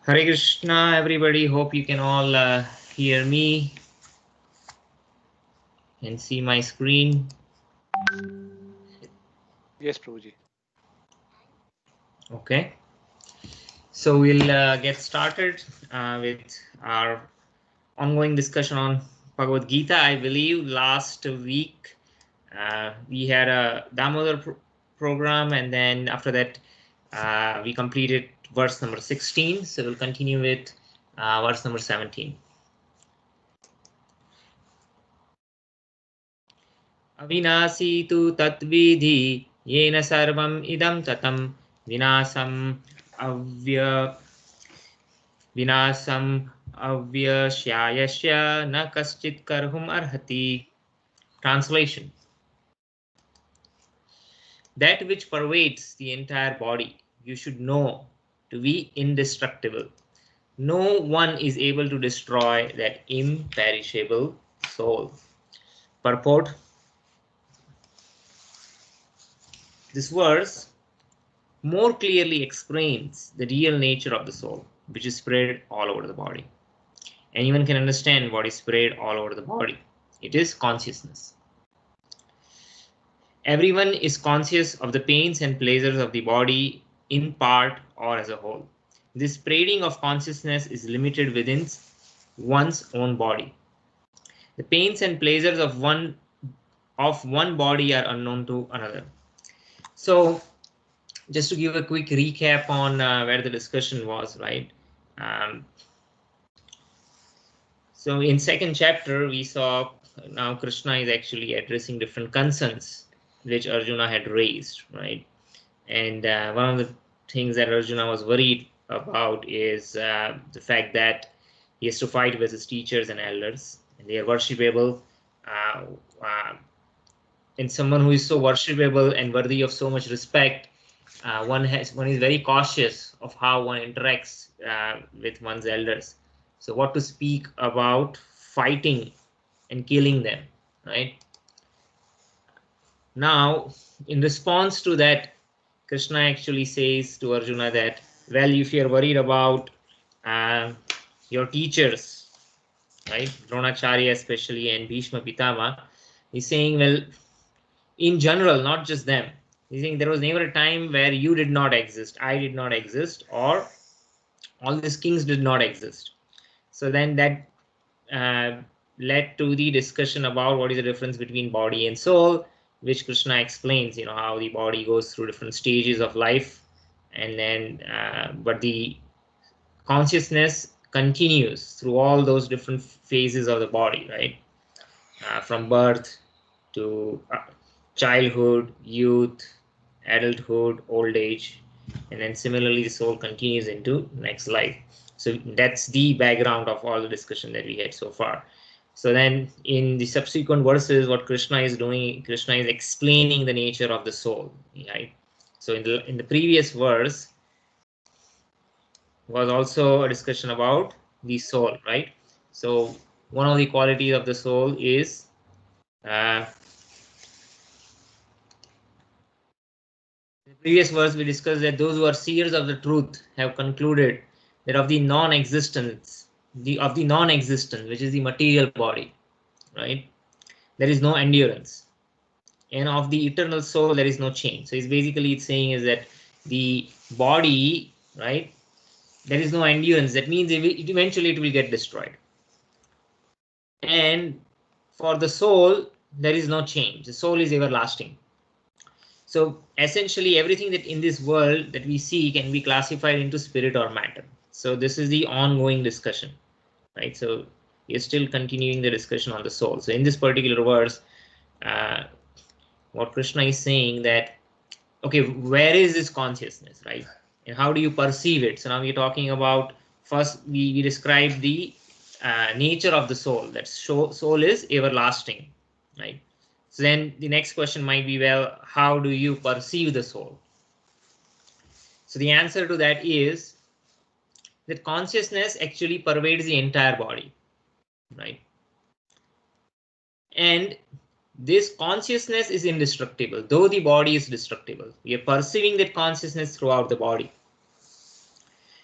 Hare Krishna, everybody. Hope you can all hear me and see my screen. Yes, Prabhuji. Okay. So we'll get started with our ongoing discussion on Bhagavad Gita. I believe last week we had a Damodar program, and then after that we completed verse number 16. So we'll continue with verse number 17. Avinasi tu tatvidhi yena sarvam idam tatam vinasam avyashyayasya na kaschit karhum arhati. Translation: that which pervades the entire body you should know to be indestructible. No one is able to destroy that imperishable soul. Purport: this verse more clearly explains the real nature of the soul, which is spread all over the body. Anyone can understand what is spread all over the body. It is consciousness. Everyone is conscious of the pains and pleasures of the body in part or as a whole. This spreading of consciousness is limited within one's own body. The pains and pleasures of one body are unknown to another. So just to give a quick recap on where the discussion was, right? So in second chapter, we saw now Krishna is actually addressing different concerns which Arjuna had raised, right? And one of the things that Arjuna was worried about is the fact that he has to fight with his teachers and elders, and they are worshipable. And someone who is so worshipable and worthy of so much respect, one is very cautious of how one interacts with one's elders. So what to speak about fighting and killing them, right? Now, in response to that, Krishna actually says to Arjuna that, well, if you're worried about your teachers, right, Dronacharya especially and Bhishma Pitama, he's saying, well, in general, not just them. He's saying there was never a time where you did not exist, I did not exist, or all these kings did not exist. So then that led to the discussion about what is the difference between body and soul, which Krishna explains, how the body goes through different stages of life, and then but the consciousness continues through all those different phases of the body, right? From birth to childhood, youth, adulthood, old age, and then similarly the soul continues into next life. So that's the background of all the discussion that we had so far. So then in the subsequent verses, what Krishna is doing, Krishna is explaining the nature of the soul, right? So in the previous verse was also a discussion about the soul, right? So one of the qualities of the soul is in the previous verse we discussed that those who are seers of the truth have concluded that of the non-existence, which is the material body, right, there is no endurance, and of the eternal soul there is no change. So it's saying is that the body, right, there is no endurance. That means eventually it will get destroyed. And for the soul, there is no change. The soul is everlasting. So essentially everything that in this world that we see can be classified into spirit or matter. So this is the ongoing discussion, right? So we're still continuing the discussion on the soul. So in this particular verse, what Krishna is saying that, okay, where is this consciousness, right? And how do you perceive it? So now we're talking about, first we describe the nature of the soul. That soul is everlasting, right? So then the next question might be, well, how do you perceive the soul? So the answer to that is that consciousness actually pervades the entire body, right? And this consciousness is indestructible, though the body is destructible. We are perceiving that consciousness throughout the body.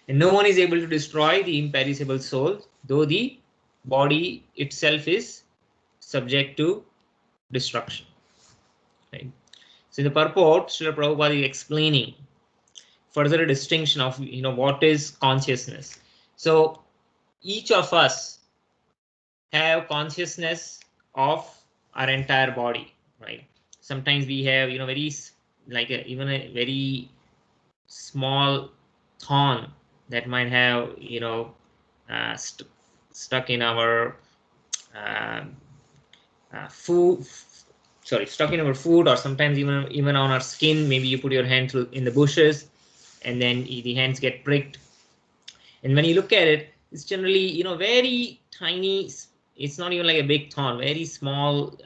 And no one is able to destroy the imperishable soul, though the body itself is subject to destruction, right? So in the purport, Srila Prabhupada is explaining further a distinction of what is consciousness. So each of us have consciousness of our entire body, right? Sometimes we have very even a very small thorn that might have stuck in our food, stuck in our food, or sometimes even on our skin. Maybe you put your hand in the bushes and then the hands get pricked, and when you look at it, it's generally very tiny. It's not even like a big thorn, very small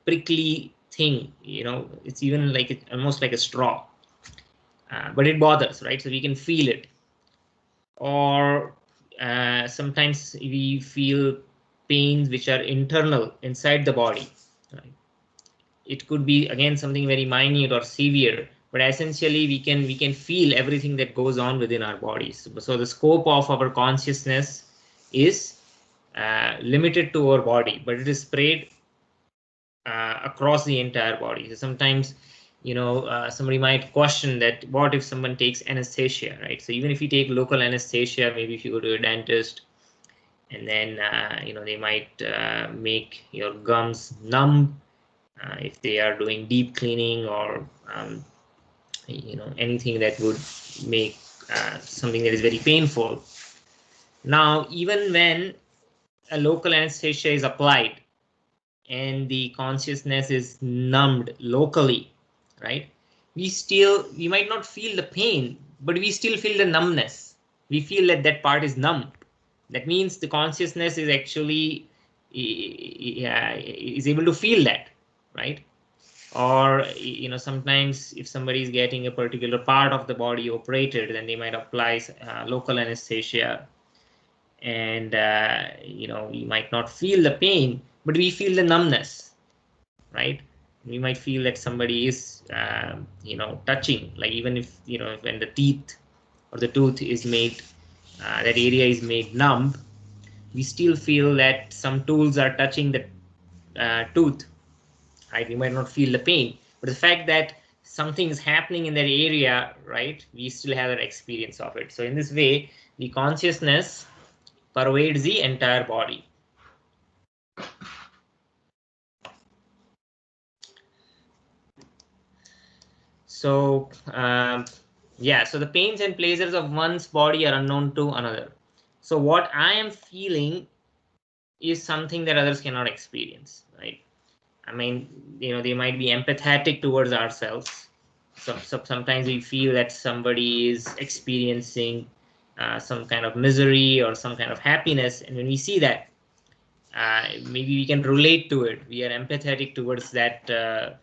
prickly thing. It's even like almost like a straw, but it bothers, right? So we can feel it. Or sometimes we feel pains which are internal inside the body, right? It could be again something very minute or severe, but essentially we can feel everything that goes on within our bodies. So the scope of our consciousness is limited to our body, but it is spread across the entire body. So sometimes somebody might question that what if someone takes anesthesia, right? So even if you take local anesthesia, maybe if you go to a dentist, and then they might make your gums numb if they are doing deep cleaning, or anything that would make something that is very painful. Now, even when a local anesthesia is applied and the consciousness is numbed locally, right? We might not feel the pain, but we still feel the numbness. We feel that that part is numb. That means the consciousness is actually is able to feel that, right? Or sometimes if somebody is getting a particular part of the body operated, then they might apply local anesthesia, and we might not feel the pain, but we feel the numbness, right? We might feel that somebody is touching, like even if when the teeth or the tooth is made, that area is made numb, we still feel that some tools are touching the tooth, right? We might not feel the pain, but the fact that something is happening in that area, right, we still have that experience of it. So in this way, the consciousness pervades the entire body. So yeah, so the pains and pleasures of one's body are unknown to another. So what I am feeling is something that others cannot experience, right? I mean, they might be empathetic towards ourselves. So sometimes we feel that somebody is experiencing some kind of misery or some kind of happiness, and when we see that, maybe we can relate to it. We are empathetic towards that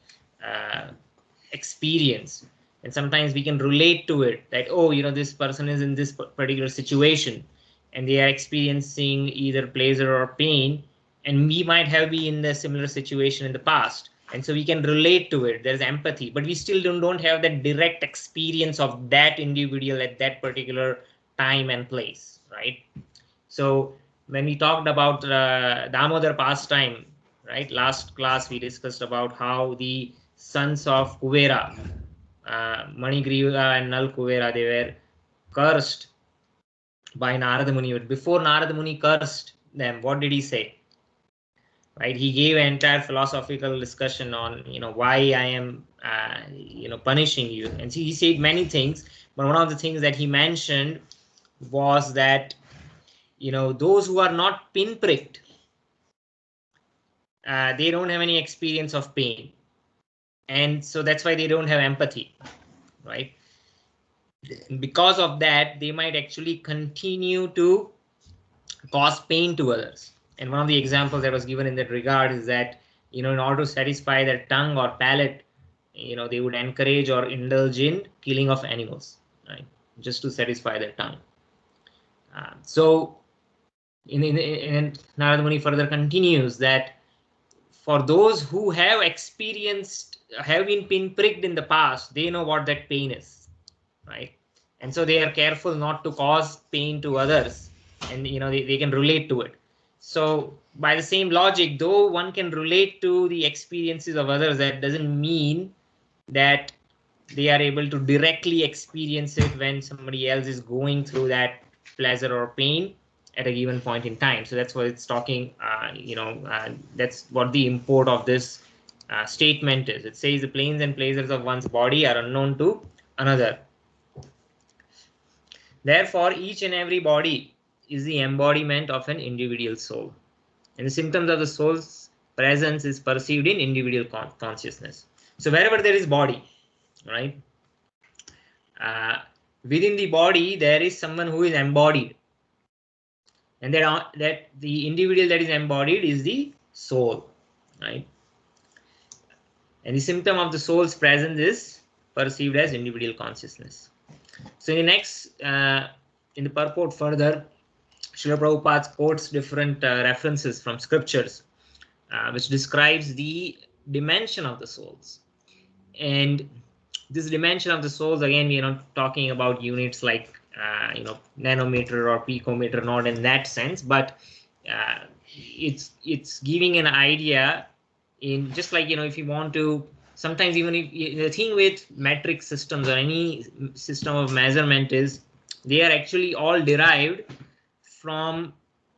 experience, and sometimes we can relate to it, that this person is in this particular situation and they are experiencing either pleasure or pain, and we might have been in a similar situation in the past, and so we can relate to it. There's empathy, but we still don't have that direct experience of that individual at that particular time and place, right? So when we talked about Damodar pastime, right, last class we discussed about how the sons of Kuvera, Manigriva and Nal Kuvera, they were cursed by Narada Muni. But before Narada Muni cursed them, what did he say? Right, he gave an entire philosophical discussion on why I am punishing you, and he said many things. But one of the things that he mentioned was that those who are not pinpricked, they don't have any experience of pain, and so that's why they don't have empathy, right? Because of that, they might actually continue to cause pain to others. And one of the examples that was given in that regard is that in order to satisfy their tongue or palate, they would encourage or indulge in killing of animals, right, just to satisfy their tongue. So in Narada Muni further continues that for those who have been pinpricked in the past, they know what that pain is, right? And so they are careful not to cause pain to others, and they can relate to it. So by the same logic, though one can relate to the experiences of others, that doesn't mean that they are able to directly experience it when somebody else is going through that pleasure or pain at a given point in time. So that's what it's talking, that's what the import of this statement is. It says the pains and pleasures of one's body are unknown to another. Therefore, each and every body is the embodiment of an individual soul, and the symptoms of the soul's presence is perceived in individual consciousness. So wherever there is body, right, within the body there is someone who is embodied, and that the individual that is embodied is the soul, right? And the symptom of the soul's presence is perceived as individual consciousness. So in the next, in the purport further, Srila Prabhupada quotes different references from scriptures, which describes the dimension of the souls. And this dimension of the souls, again, we are not talking about units like nanometer or picometer, not in that sense, but it's giving an idea in just like if you want to sometimes even if the thing with metric systems or any system of measurement is they are actually all derived from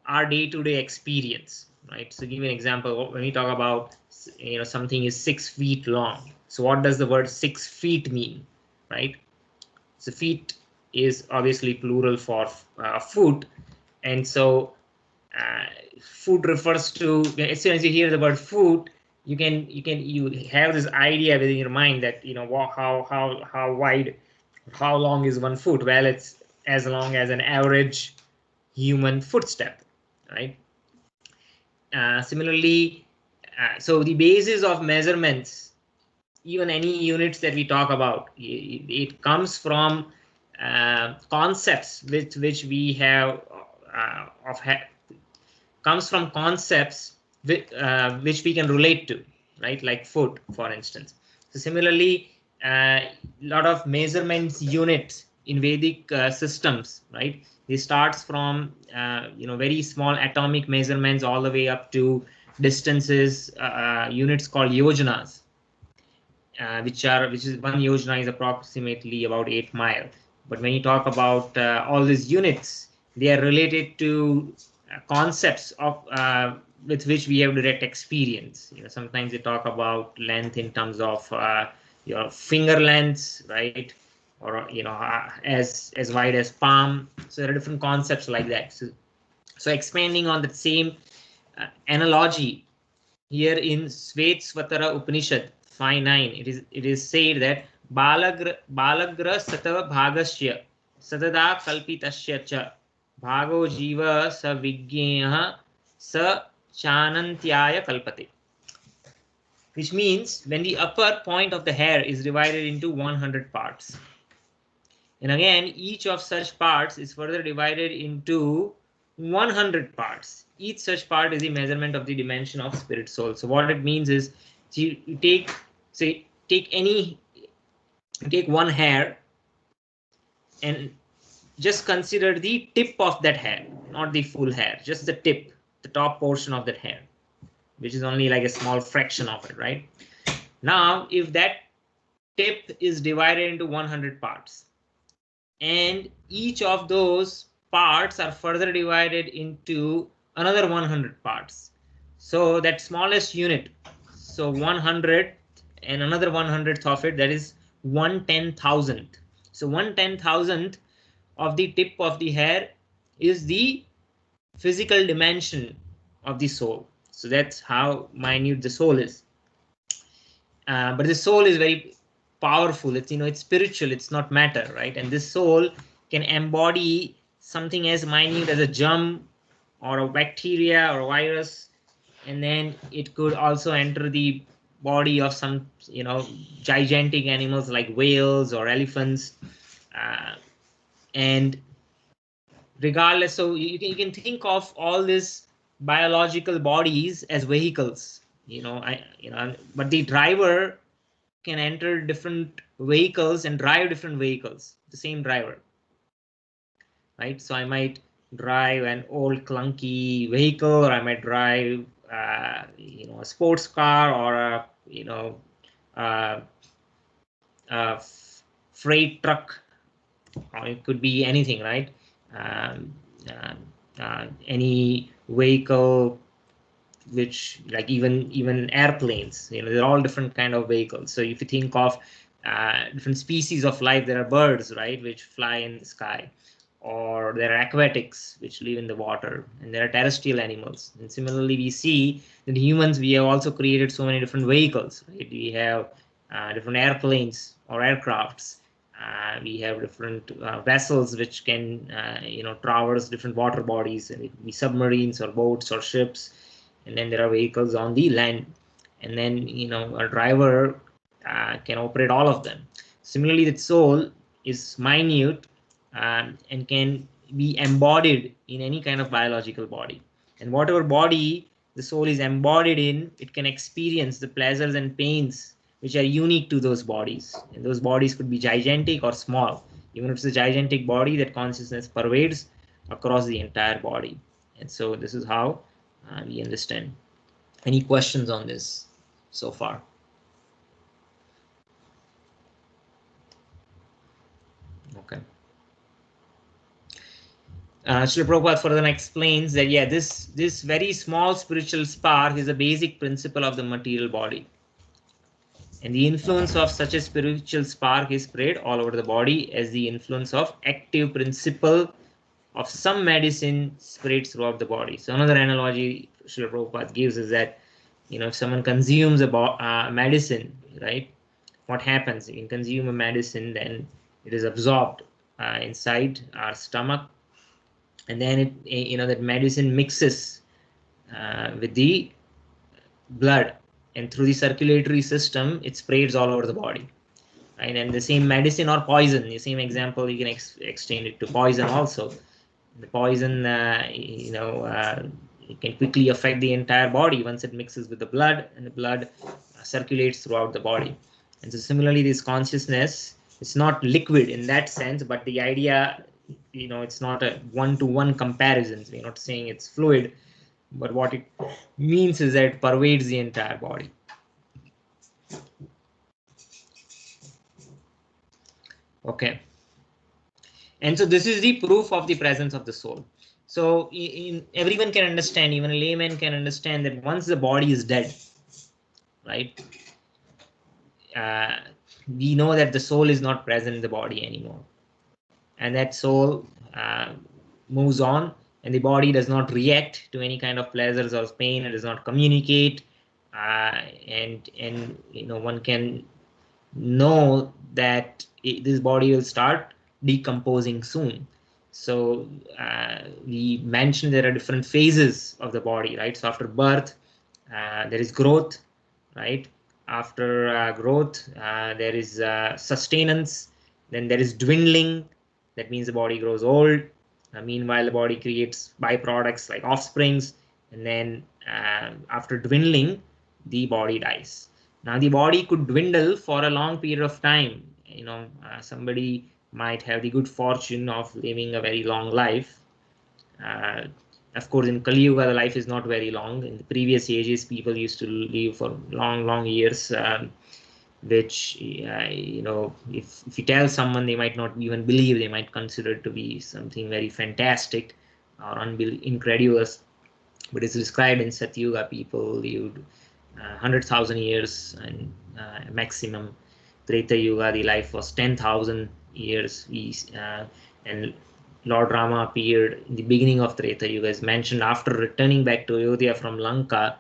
our day-to-day experience, right? So give you an example. When we talk about something is 6 feet long, so what does the word 6 feet mean, right? So feet is obviously plural for foot, and so uh, food refers to, as soon as you hear the word food, you have this idea within your mind that how wide, how long is one foot? Well, it's as long as an average human footstep, right? Similarly, so the basis of measurements, even any units that we talk about, it comes from concepts with which we have comes from concepts which we can relate to, right? Like food, for instance. So similarly, a lot of measurements units in Vedic systems, right? It starts from very small atomic measurements all the way up to distances, units called yojanas, which is one yojana is approximately about 8 miles. But when you talk about all these units, they are related to concepts of with which we have direct experience. Sometimes they talk about length in terms of your finger lengths, right? Or as wide as palm. So there are different concepts like that. So expanding on that same analogy, here in Svetasvatara Upanishad 5.9, it is said that Balagra Satava Bhagasya Satada Kalpitasya Cha Bhago Jiva Sa Vigneha Sa Chanantyaya Kalpate. Which means when the upper point of the hair is divided into 100 parts. And again, each of such parts is further divided into 100 parts. Each such part is the measurement of the dimension of spirit soul. So what it means is, you take, say, take one hair and just consider the tip of that hair, not the full hair, just the tip, the top portion of that hair, which is only like a small fraction of it, right? Now, if that tip is divided into 100 parts, and each of those parts are further divided into another 100 parts. So that smallest unit, so 100 and another 100th of it, that is 1/10,000th. So 1/10,000th of the tip of the hair is the physical dimension of the soul. So that's how minute the soul is. But the soul is very powerful. It's spiritual. It's not matter, right? And this soul can embody something as minute as a germ or a bacteria or a virus, and then it could also enter the body of some gigantic animals like whales or elephants, and regardless, so you can think of all these biological bodies as vehicles, but the driver can enter different vehicles and drive different vehicles, the same driver, right? So I might drive an old clunky vehicle, or I might drive a sports car, or uh, a freight truck, or it could be anything, right? um, any vehicle, which, like, even airplanes, they're all different kind of vehicles. So if you think of different species of life, there are birds, right, which fly in the sky, or there are aquatics which live in the water, and there are terrestrial animals. And similarly, we see that humans, we have also created so many different vehicles, right? We have different airplanes or aircrafts. We have different vessels which can traverse different water bodies, and it could be submarines or boats or ships. And then there are vehicles on the land, and then a driver can operate all of them. Similarly, the soul is minute, and can be embodied in any kind of biological body, and whatever body the soul is embodied in, it can experience the pleasures and pains which are unique to those bodies, and those bodies could be gigantic or small. Even if it's a gigantic body, that consciousness pervades across the entire body. And so this is how we understand. Any questions on this so far? Srila Prabhupada further explains that, yeah, this very small spiritual spark is a basic principle of the material body. And the influence of such a spiritual spark is spread all over the body as the influence of active principle of some medicine spreads throughout the body. So another analogy Srila Prabhupada gives is that, if someone consumes a medicine, right, what happens? You can consume a medicine, then it is absorbed inside our stomach, and then that medicine mixes with the blood, and through the circulatory system it spreads all over the body, right? And the same medicine or poison, the same example, you can extend it to poison also. The poison it can quickly affect the entire body once it mixes with the blood, and the blood circulates throughout the body. And so similarly, this consciousness, it's not liquid in that sense, but the idea, it's not a one-to-one comparison. So we're not saying it's fluid, but what it means is that it pervades the entire body. Okay. And so this is the proof of the presence of the soul. So everyone can understand, even a layman can understand, that once the body is dead, right, we know that the soul is not present in the body anymore, and that soul moves on, and the body does not react to any kind of pleasures or pain. It does not communicate, and one can know that this body will start decomposing soon. So we mentioned there are different phases of the body, right? So after birth, there is growth, right? After growth, there is sustenance. Then there is dwindling. That means the body grows old. Meanwhile, the body creates byproducts like offsprings. And then after dwindling, the body dies. Now, the body could dwindle for a long period of time. Somebody might have the good fortune of living a very long life. Of course, in Kali Yuga, the life is not very long. In the previous ages, people used to live for long, long years, which, if you tell someone, they might not even believe. They might consider it to be something very fantastic or incredulous. But it's described in Satyuga, people lived 100,000 years and maximum. Treta Yuga, the life was 10,000 years. And Lord Rama appeared in the beginning of Treta Yuga, is mentioned after returning back to Ayodhya from Lanka.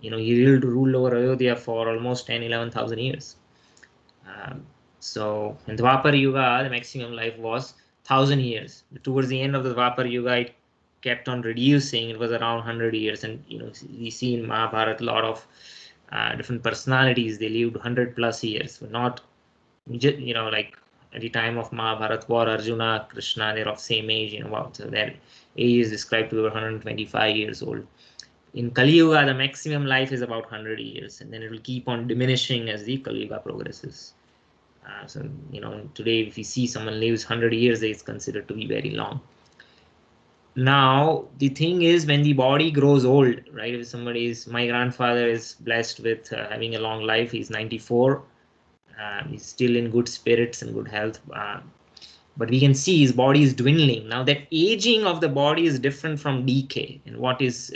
He ruled over Ayodhya for almost 11,000 years. So in Dwapar Yuga, the maximum life was 1,000 years. Towards the end of the Dwapar Yuga, it kept on reducing. It was around 100 years. And we see in Mahabharata a lot of different personalities. They lived 100+ years, but not like at the time of Mahabharata war, Arjuna, Krishna, they're of same age, so their age is described to be 125 years old. In Kali Yuga, the maximum life is about 100 years, and then it will keep on diminishing as the Kali Yuga progresses. So, today, if you see someone lives 100 years, it's considered to be very long. Now, the thing is, when the body grows old, right? If my grandfather is blessed with having a long life, he's 94. He's still in good spirits and good health, but we can see his body is dwindling. Now, that aging of the body is different from decay. And what is,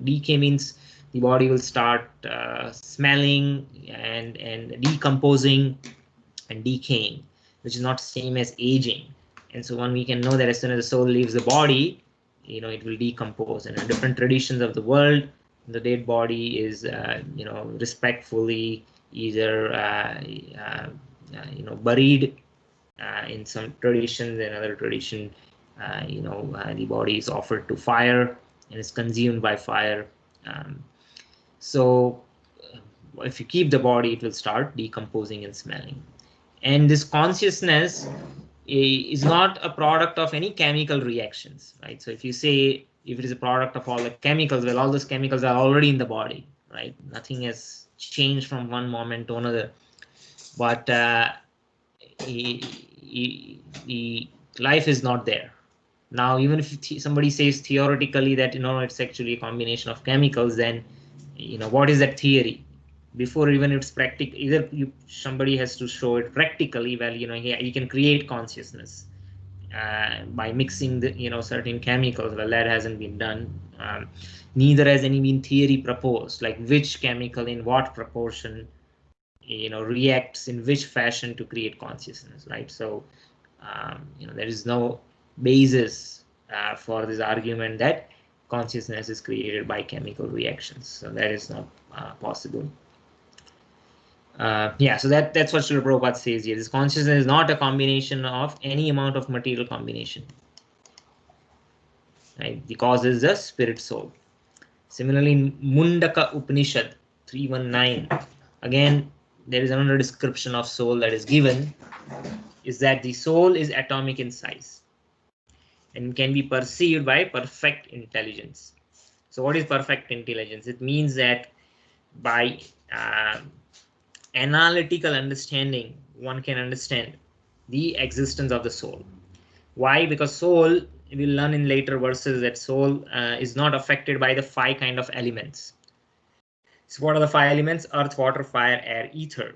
decay means the body will start smelling and decomposing and decaying, which is not same as aging. And so we can know that as soon as the soul leaves the body, it will decompose. And in different traditions of the world, the dead body is, respectfully either buried in some traditions. In another tradition, the body is offered to fire and is consumed by fire. So if you keep the body, it will start decomposing and smelling. And this consciousness is not a product of any chemical reactions, right? So if you say if it is a product of all the chemicals, well, all those chemicals are already in the body, right? Nothing has changed from one moment to another. But life is not there. Now, even if somebody says theoretically that it's actually a combination of chemicals, then what is that theory? Before even it's practical, either somebody has to show it practically. Well, you can create consciousness, by mixing the certain chemicals. Well, that hasn't been done. Neither has any been theory proposed, like which chemical in what proportion reacts in which fashion to create consciousness, right? So there is no basis for this argument that consciousness is created by chemical reactions. So that is not possible. Yeah, so that's what Srila Prabhupada says here. This consciousness is not a combination of any amount of material combination. Right? The cause is the spirit soul. Similarly, in Mundaka Upanishad 319, again, there is another description of soul that is given, is that the soul is atomic in size and can be perceived by perfect intelligence. So what is perfect intelligence? It means that by analytical understanding, one can understand the existence of the soul. Why? Because soul, we'll learn in later verses that soul is not affected by the 5 kind of elements. So what are the 5 elements? Earth, water, fire, air, ether.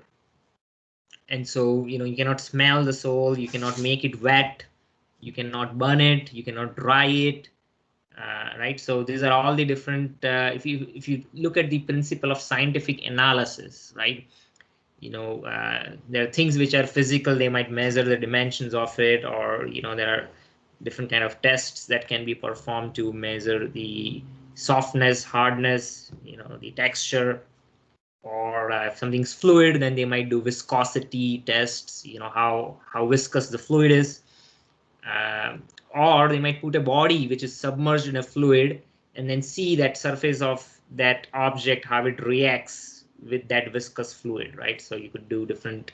And so, you cannot smell the soul, you cannot make it wet, you cannot burn it, you cannot dry it, right? So these are all the different, if you look at the principle of scientific analysis, right? There are things which are physical, they might measure the dimensions of it, or there are different kind of tests that can be performed to measure the softness, hardness, the texture. Or if something's fluid, then they might do viscosity tests, how viscous the fluid is. Or they might put a body which is submerged in a fluid and then see that surface of that object, how it reacts with that viscous fluid, right? So you could do different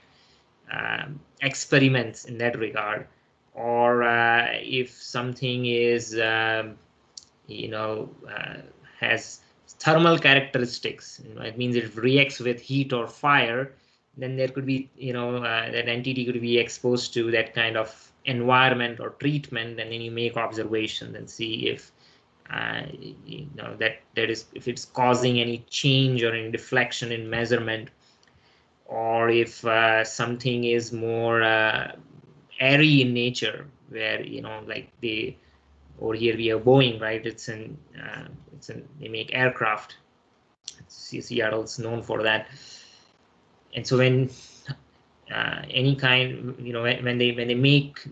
experiments in that regard. Or if something is, has thermal characteristics, it means it reacts with heat or fire, then there could be, that entity could be exposed to that kind of environment or treatment, and then you make observations and see if that is, if it's causing any change or any deflection in measurement, or if something is more airy in nature, where like over here we have Boeing, right? They make aircraft. Seattle is known for that. And so when any kind, when they make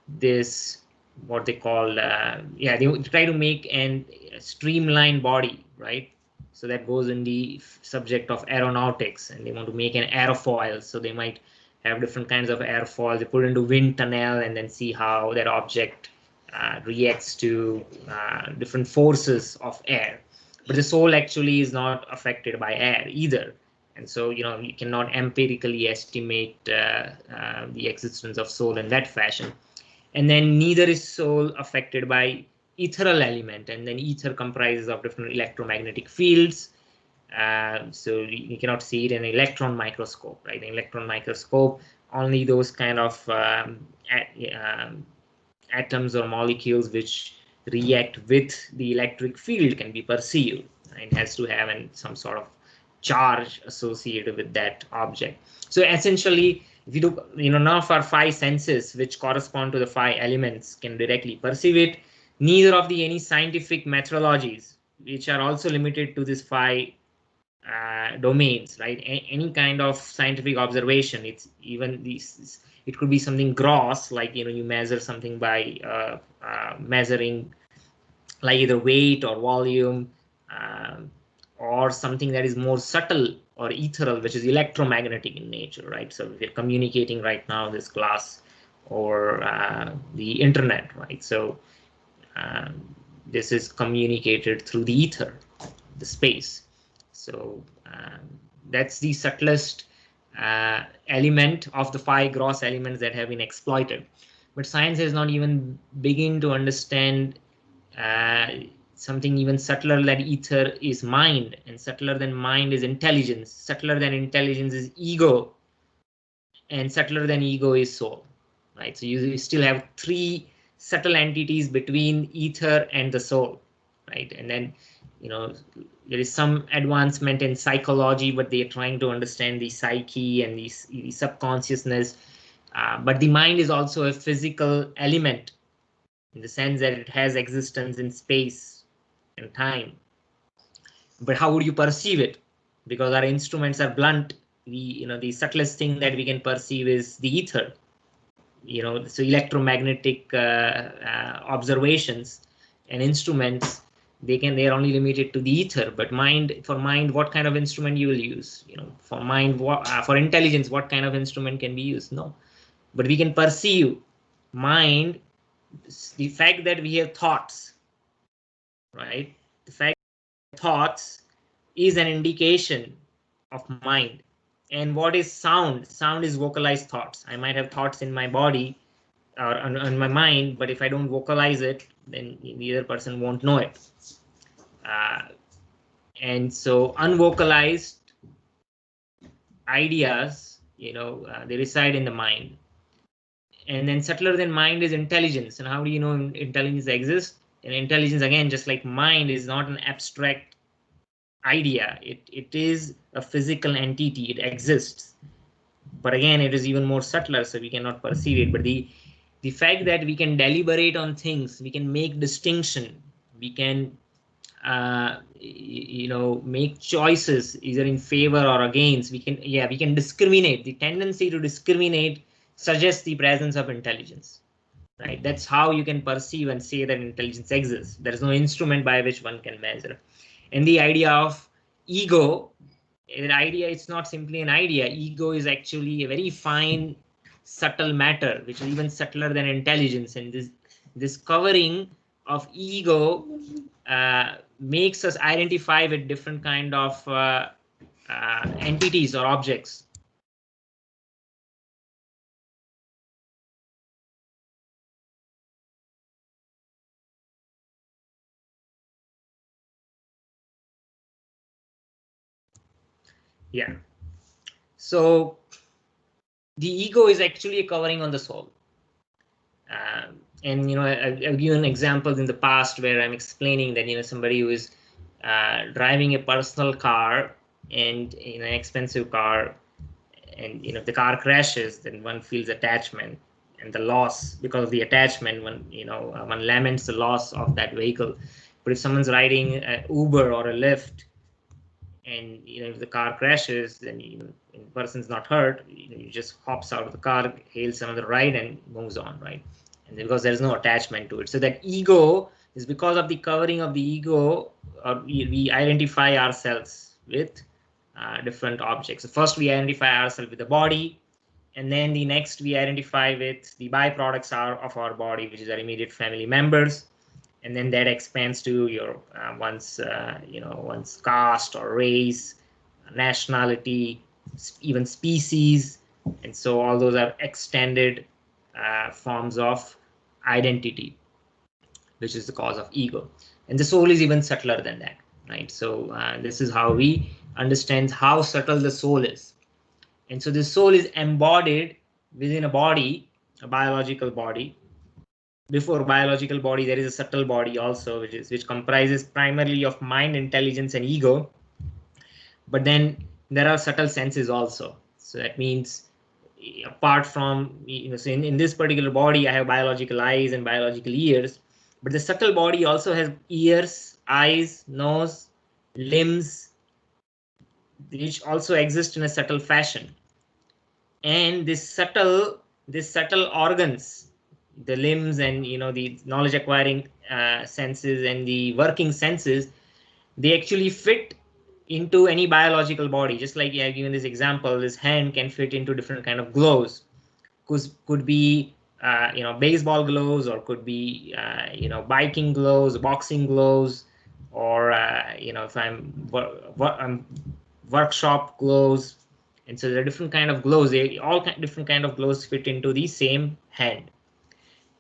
this, what they call, they try to make a streamlined body, right? So that goes in the subject of aeronautics, and they want to make an aerofoil. So they might have different kinds of airfoils. They put into wind tunnel and then see how that object reacts to different forces of air. But the soul actually is not affected by air either. And so, you cannot empirically estimate the existence of soul in that fashion. And then neither is soul affected by ethereal element, and then ether comprises of different electromagnetic fields. So you cannot see it in an electron microscope, right? In electron microscope, only those kind of atoms or molecules which react with the electric field can be perceived. It has to have some sort of charge associated with that object. So essentially, if you look, none of our 5 senses which correspond to the 5 elements can directly perceive it. Neither of the any scientific methodologies which are also limited to these 5 domains, right? Any kind of scientific observation, it's even these, it could be something gross, like you measure something by measuring like either weight or volume, or something that is more subtle or ethereal, which is electromagnetic in nature, right? So we're communicating right now this class or the internet, right? So this is communicated through the ether, the space. So that's the subtlest element of the 5 gross elements that have been exploited. But science has not even begun to understand something even subtler than ether is mind, and subtler than mind is intelligence, subtler than intelligence is ego, and subtler than ego is soul, right? So you still have 3 subtle entities between ether and the soul, right? And then there is some advancement in psychology, but they are trying to understand the psyche and the subconsciousness. But the mind is also a physical element in the sense that it has existence in space and time. But how would you perceive it? Because our instruments are blunt. The subtlest thing that we can perceive is the ether. So electromagnetic observations and instruments, they are only limited to the ether. But for mind, what kind of instrument you will use? For mind, for intelligence, what kind of instrument can be used? No, but we can perceive mind. The fact that we have thoughts, right? The fact that thoughts is an indication of mind. And what is sound? Sound is vocalized thoughts. I might have thoughts in my body or on my mind, but if I don't vocalize it, then the other person won't know it. And so unvocalized ideas, they reside in the mind. And then subtler than mind is intelligence. And how do you know intelligence exists? And intelligence, again, just like mind, is not an abstract idea. It is a physical entity. It exists. But again, it is even more subtler, so we cannot perceive it. But the fact that we can deliberate on things, we can make distinction, we can make choices either in favor or against. We can discriminate. The tendency to discriminate suggests the presence of intelligence, right? That's how you can perceive and say that intelligence exists. There is no instrument by which one can measure. And the idea of ego, an idea, it's not simply an idea. Ego is actually a very fine, subtle matter, which is even subtler than intelligence. And this covering of ego makes us identify with different kind of entities or objects. Yeah. So the ego is actually a covering on the soul. And I've given examples in the past where I'm explaining that somebody who is driving a personal car and in an expensive car, and if the car crashes, then one feels attachment and the loss because of the attachment. One laments the loss of that vehicle. But if someone's riding an Uber or a Lyft, and if the car crashes, then the person's not hurt, you just hops out of the car, hails another ride, and moves on, right? And because there's no attachment to it. So that ego is because of the covering of the ego, we identify ourselves with different objects. So first we identify ourselves with the body, and then the next we identify with the byproducts of our body, which is our immediate family members. And then that expands to your one's caste or race, nationality, even species, and so all those are extended forms of identity, which is the cause of ego. And the soul is even subtler than that, right? So this is how we understand how subtle the soul is. And so the soul is embodied within a body, a biological body. Before biological body, there is a subtle body also, which comprises primarily of mind, intelligence, and ego. But then there are subtle senses also. So that means apart from so in this particular body, I have biological eyes and biological ears, but the subtle body also has ears, eyes, nose, limbs, which also exist in a subtle fashion. And this subtle organs, the limbs and the knowledge acquiring senses and the working senses, they actually fit into any biological body. Just like I've given this example, this hand can fit into different kind of gloves. Could be baseball gloves, or could be biking gloves, boxing gloves, or if I'm workshop gloves. And so there are different kind of gloves. Different kind of gloves fit into the same hand.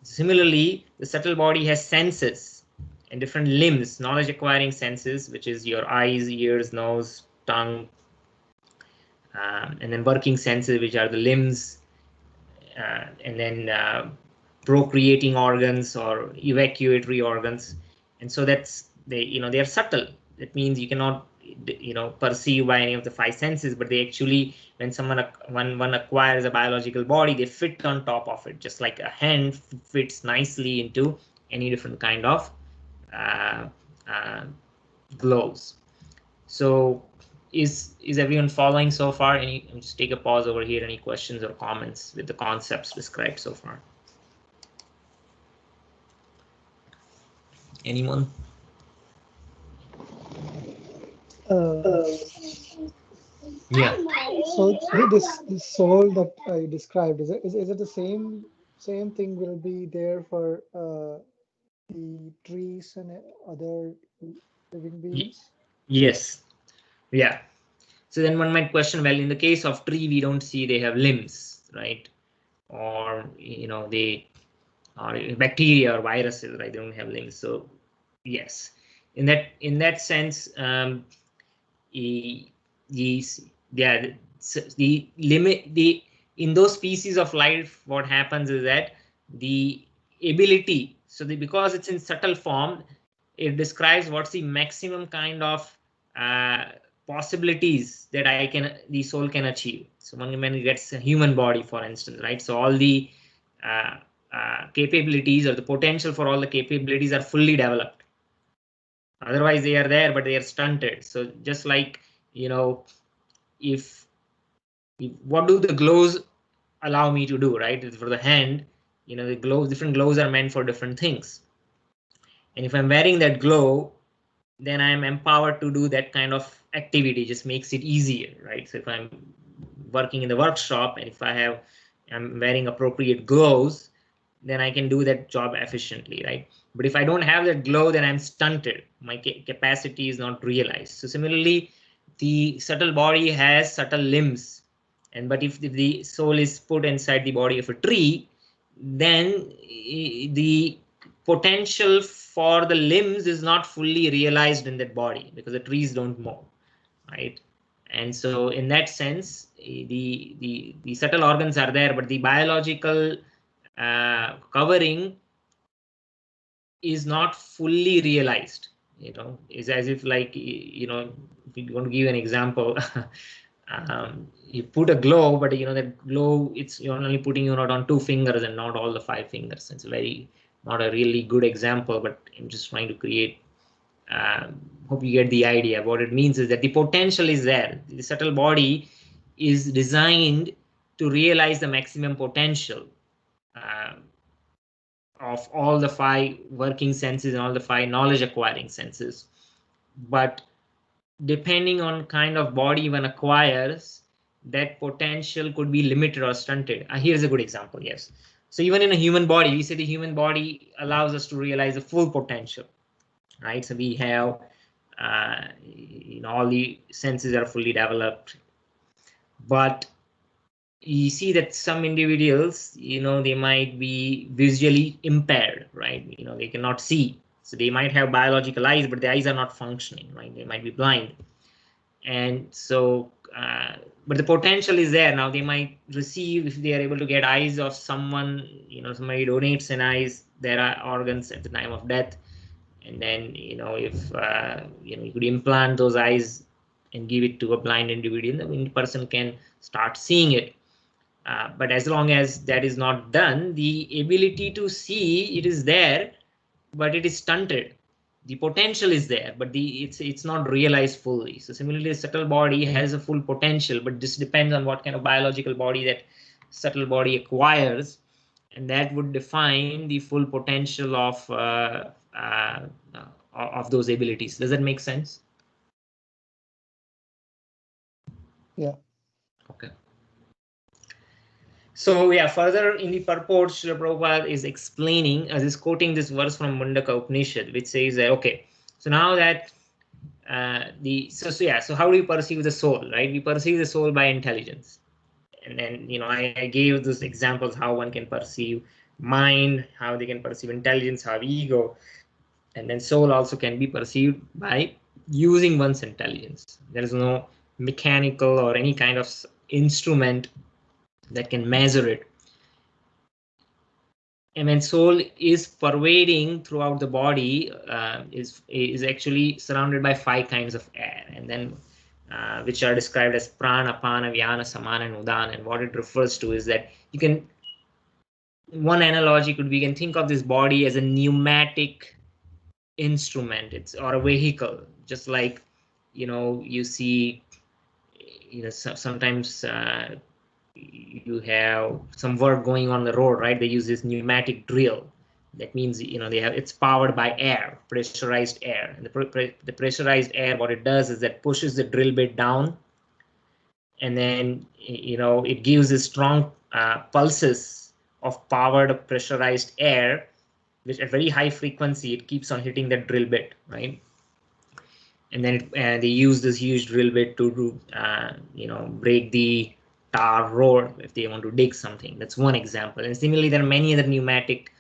Similarly, the subtle body has senses and different limbs, knowledge acquiring senses, which is your eyes, ears, nose, tongue, and then working senses, which are the limbs, and then procreating organs or evacuatory organs. And so they are subtle. That means you cannot perceived by any of the five senses, but they actually, when one acquires a biological body, they fit on top of it, just like a hand fits nicely into any different kind of gloves. So is everyone following so far? Just take a pause over here. Any questions or comments with the concepts described so far? Anyone? Yeah. So this soul that I described, is it the same thing will be there for the trees and other living beings? Yes. Yeah. So then one might question, well, in the case of tree, we don't see they have limbs, right? Or they or bacteria or viruses, right? They don't have limbs. So yes, in that sense, these yeah, the limit the in those species of life, what happens is that the ability, because it's in subtle form, it describes what's the maximum kind of uh, possibilities that the soul can achieve. So when it gets a human body, for instance, right? So all the uh, capabilities or the potential for all the capabilities are fully developed. Otherwise, they are there, but they are stunted. So just like, if what do the gloves allow me to do, right? For the hand, the gloves, different gloves are meant for different things. And if I'm wearing that glove, then I'm empowered to do that kind of activity. Just makes it easier, right? So if I'm working in the workshop and if I'm wearing appropriate gloves, then I can do that job efficiently, right? But if I don't have that glove, then I'm stunted. My capacity is not realized. So similarly, the subtle body has subtle limbs, but if the soul is put inside the body of a tree, then the potential for the limbs is not fully realized in that body because the trees don't move, right? And so in that sense, the subtle organs are there, but the biological covering is not fully realized. It's as if, like, if you want to give an example, you put a glove, but that glove, you're only putting not on two fingers and not all the five fingers. It's not a really good example, but I'm just trying to create. Hope you get the idea. What it means is that the potential is there. The subtle body is designed to realize the maximum potential uh, of all the five working senses and all the five knowledge acquiring senses. But depending on kind of body one acquires, that potential could be limited or stunted. Here's a good example. Yes. So even in a human body, we say the human body allows us to realize the full potential, right? So we have, all the senses are fully developed, but you see that some individuals, they might be visually impaired, right? They cannot see. So they might have biological eyes, but the eyes are not functioning, right? They might be blind. And so, but the potential is there. Now they might receive, if they are able to get eyes of someone, somebody donates an eyes, there are organs at the time of death. And then, if, you could implant those eyes and give it to a blind individual, the person can start seeing it. But as long as that is not done, the ability to see, it is there, but it is stunted. The potential is there, but it's not realized fully. So similarly, the subtle body has a full potential, but this depends on what kind of biological body that subtle body acquires, and that would define the full potential of those abilities. Does that make sense? Yeah. Okay. So yeah, further in the purport, Srila Prabhupada is explaining, as is quoting this verse from Mundaka Upanishad, which says that, okay, so now that so how do we perceive the soul, right? We perceive the soul by intelligence. And then, I gave those examples how one can perceive mind, how they can perceive intelligence, how ego, and then soul also can be perceived by using one's intelligence. There is no mechanical or any kind of instrument that can measure it. and when soul is pervading throughout the body, is actually surrounded by 5 kinds of air, and then which are described as prana, apana, vyana, samana, and udana. And what it refers to is that you can, one analogy could be, you can think of this body as a pneumatic instrument, it's or a vehicle, just like, you see, sometimes you have some work going on the road, right? They use this pneumatic drill. That means, they have, it's powered by air, pressurized air. And the pressurized air, what it does is that pushes the drill bit down, and then, it gives a strong pulses of powered pressurized air, which at very high frequency it keeps on hitting that drill bit, right? And then they use this huge drill bit to do, break the tar road if they want to dig something. That's one example. And similarly, there are many other pneumatic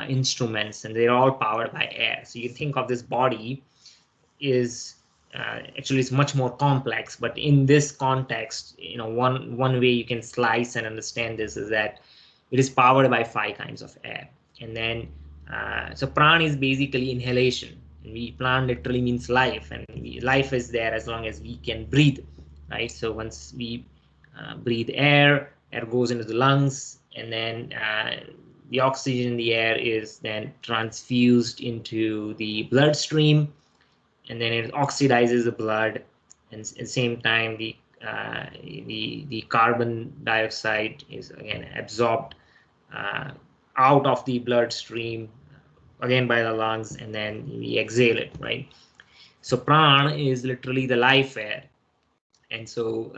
instruments, and they're all powered by air. So you think of this body is actually it's much more complex. But in this context, one way you can slice and understand this is that it is powered by 5 kinds of air. And then so pran is basically inhalation. We pran literally means life, and life is there as long as we can breathe, right? So once we breathe air goes into the lungs, and then the oxygen in the air is then transfused into the bloodstream, and then it oxidizes the blood, and at the same time the carbon dioxide is again absorbed out of the bloodstream again by the lungs, and then we exhale it, right? So pran is literally the life air, and so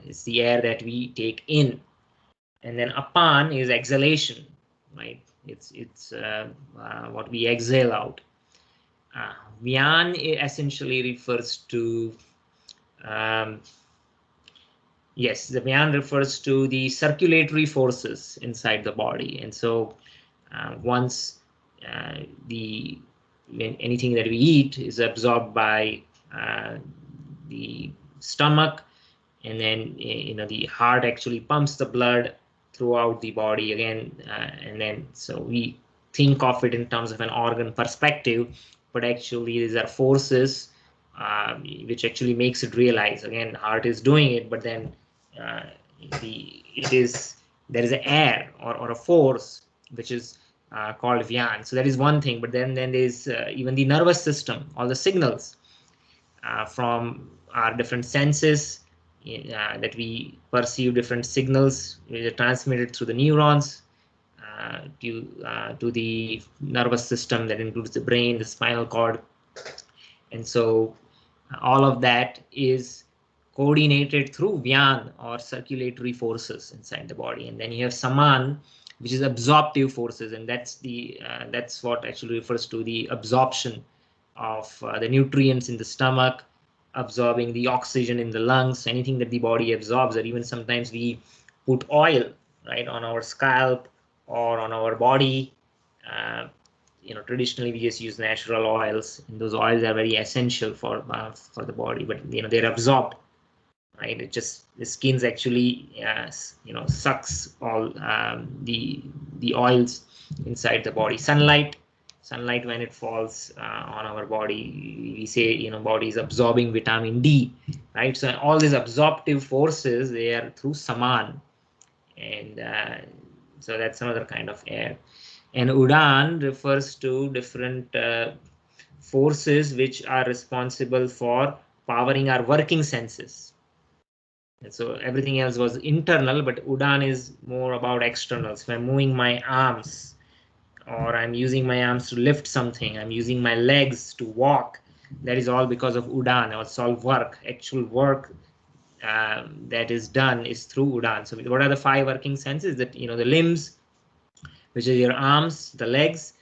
it's the air that we take in. And then apan is exhalation, right? It's what we exhale out. Vyan essentially refers to yes, the Vyan refers to the circulatory forces inside the body, and so once anything that we eat is absorbed by the stomach, and then the heart actually pumps the blood throughout the body again, and then so we think of it in terms of an organ perspective, but actually these are forces which actually makes it realize, again, heart is doing it, but then uh, there is an air or a force which is called Vyan. So that is one thing, but then there's even the nervous system, all the signals from our different senses that we perceive different signals which are transmitted through the neurons to the nervous system that includes the brain, the spinal cord. And so all of that is coordinated through Vyan or circulatory forces inside the body. And then you have Saman, which is absorptive forces, and that's what actually refers to the absorption of the nutrients in the stomach, absorbing the oxygen in the lungs, anything that the body absorbs, or even sometimes we put oil, right, on our scalp or on our body. Traditionally we just use natural oils, and those oils are very essential for the body, but they're absorbed, right? It just, the skin's actually sucks all the oils inside the body. Sunlight when it falls on our body, we say body is absorbing vitamin D, right? So all these absorptive forces, they are through Saman, and so that's another kind of air. And Udan refers to different forces which are responsible for powering our working senses. And so everything else was internal, but Udan is more about external. So I'm moving my arms, or I'm using my arms to lift something, I'm using my legs to walk. That is all because of Udan. It's all work, actual work that is done is through Udan. So what are the 5 working senses? That the limbs, which is your arms, the legs,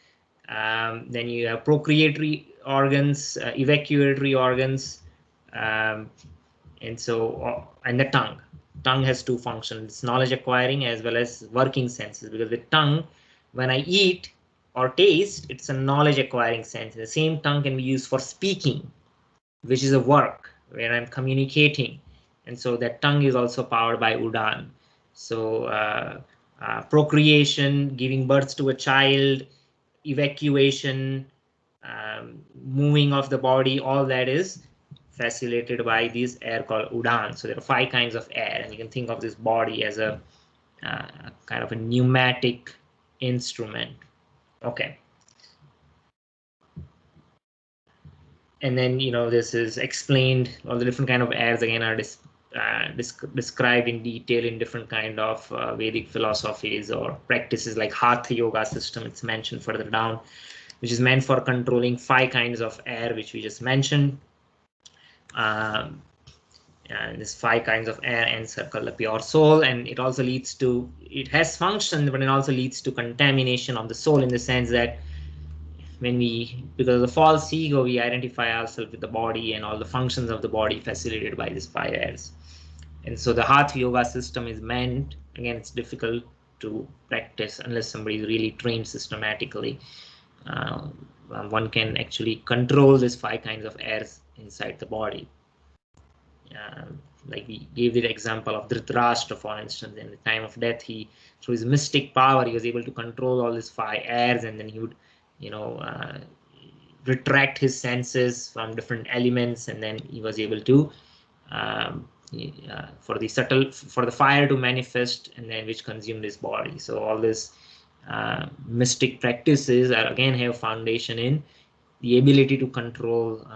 then you have procreatory organs, evacuatory organs, and so and the tongue. Tongue has 2 functions: it's knowledge acquiring as well as working senses, because the tongue, when I eat or taste, it's a knowledge acquiring sense. The same tongue can be used for speaking, which is a work where I'm communicating, and so that tongue is also powered by Udan. So procreation, giving birth to a child, evacuation, moving of the body, all that is facilitated by this air called Udan. So there are 5 kinds of air, and you can think of this body as a kind of a pneumatic instrument. Okay. And then, this is explained, all the different kind of airs again are described in detail in different kind of Vedic philosophies or practices like Hatha Yoga system. It's mentioned further down, which is meant for controlling 5 kinds of air, which we just mentioned. And this 5 kinds of air encircle the pure soul, and it also leads to, it has function, but it also leads to contamination of the soul, in the sense that when we, because of the false ego, we identify ourselves with the body and all the functions of the body facilitated by these 5 airs. And so the Hatha Yoga system is meant, again, it's difficult to practice unless somebody is really trained systematically. One can actually control these 5 kinds of airs inside the body. Like we gave the example of Dhritarashtra, for instance. In the time of death, he, through his mystic power, he was able to control all these 5 airs, and then he would, retract his senses from different elements, and then he was able to for the fire to manifest, and then which consumed his body. So all this mystic practices are again have foundation in the ability to control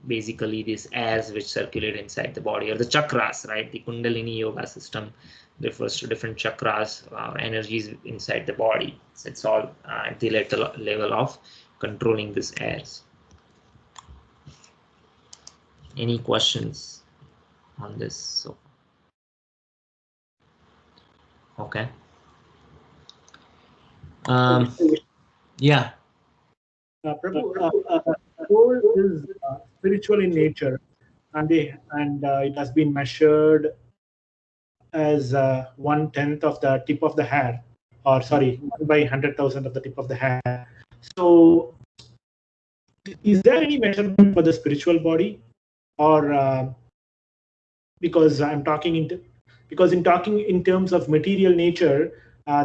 basically these airs which circulate inside the body, or the chakras, right? The Kundalini yoga system refers to different chakras, energies inside the body. So it's all at the level of controlling these airs. Any questions on this? So, okay. Yeah. Prabhu, soul is spiritual in nature, and it has been measured as 1/10 of the tip of the hair, or sorry, 1/100,000 of the tip of the hair. So, is there any measurement for the spiritual body, or because I'm talking in terms of material nature,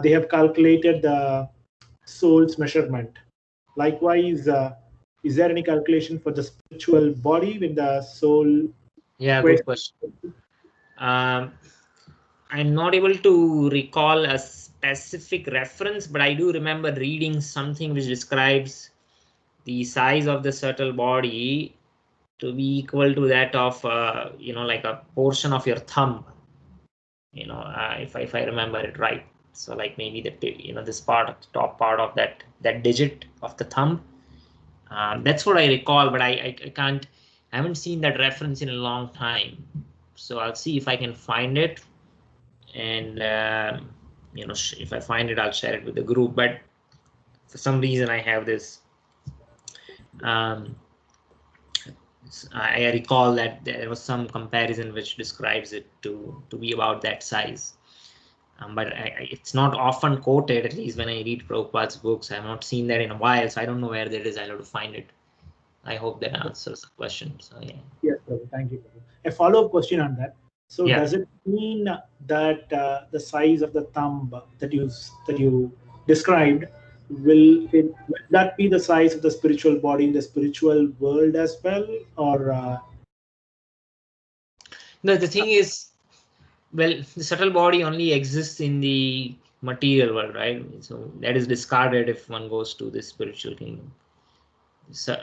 they have calculated the soul's measurement. Likewise, is there any calculation for the spiritual body when the soul? Yeah, good question. I'm not able to recall a specific reference, but I do remember reading something which describes the size of the subtle body to be equal to that of like a portion of your thumb, if I remember it right. So like maybe this part, the top part of that digit of the thumb. That's what I recall, but I haven't seen that reference in a long time. So I'll see if I can find it, and if I find it, I'll share it with the group. But for some reason, I have this. I recall that there was some comparison which describes it to be about that size. But it's not often quoted, at least when I read Prabhupada's books. I have not seen that in a while, so I don't know where that is. I'll have to find it. I hope that answers the question. So yeah. Yes, Prabhu. Thank you, Prabhu. A follow-up question on that. So Yeah. Does it mean that the size of the thumb that you described will that be the size of the spiritual body in the spiritual world as well, or? No, the thing is, well, the subtle body only exists in the material world, right? So that is discarded if one goes to the spiritual kingdom. So